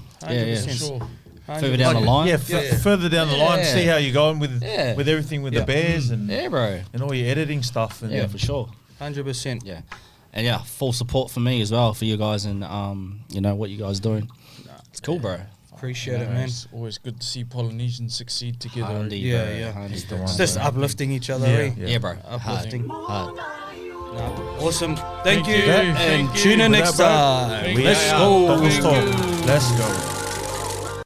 Further down the line. Yeah, further down the line, Yeah. see how you're going with Yeah. everything with the Bears and bro. and all your editing stuff. And Yeah, for sure. 100%. Yeah. And full support for me as well, for you guys, and what you guys doing. It's cool, bro. Appreciate it, man. It's always good to see Polynesians succeed together. Handy, Yeah, bro. yeah. Handy. the one. Just uplifting each other, Yeah, eh? Yeah, bro. Uplifting. Hard. Awesome. Thank you. you. And Thank tune you. in With next that, bro, time. we Let's out. go. Tokos Talk. Let's go.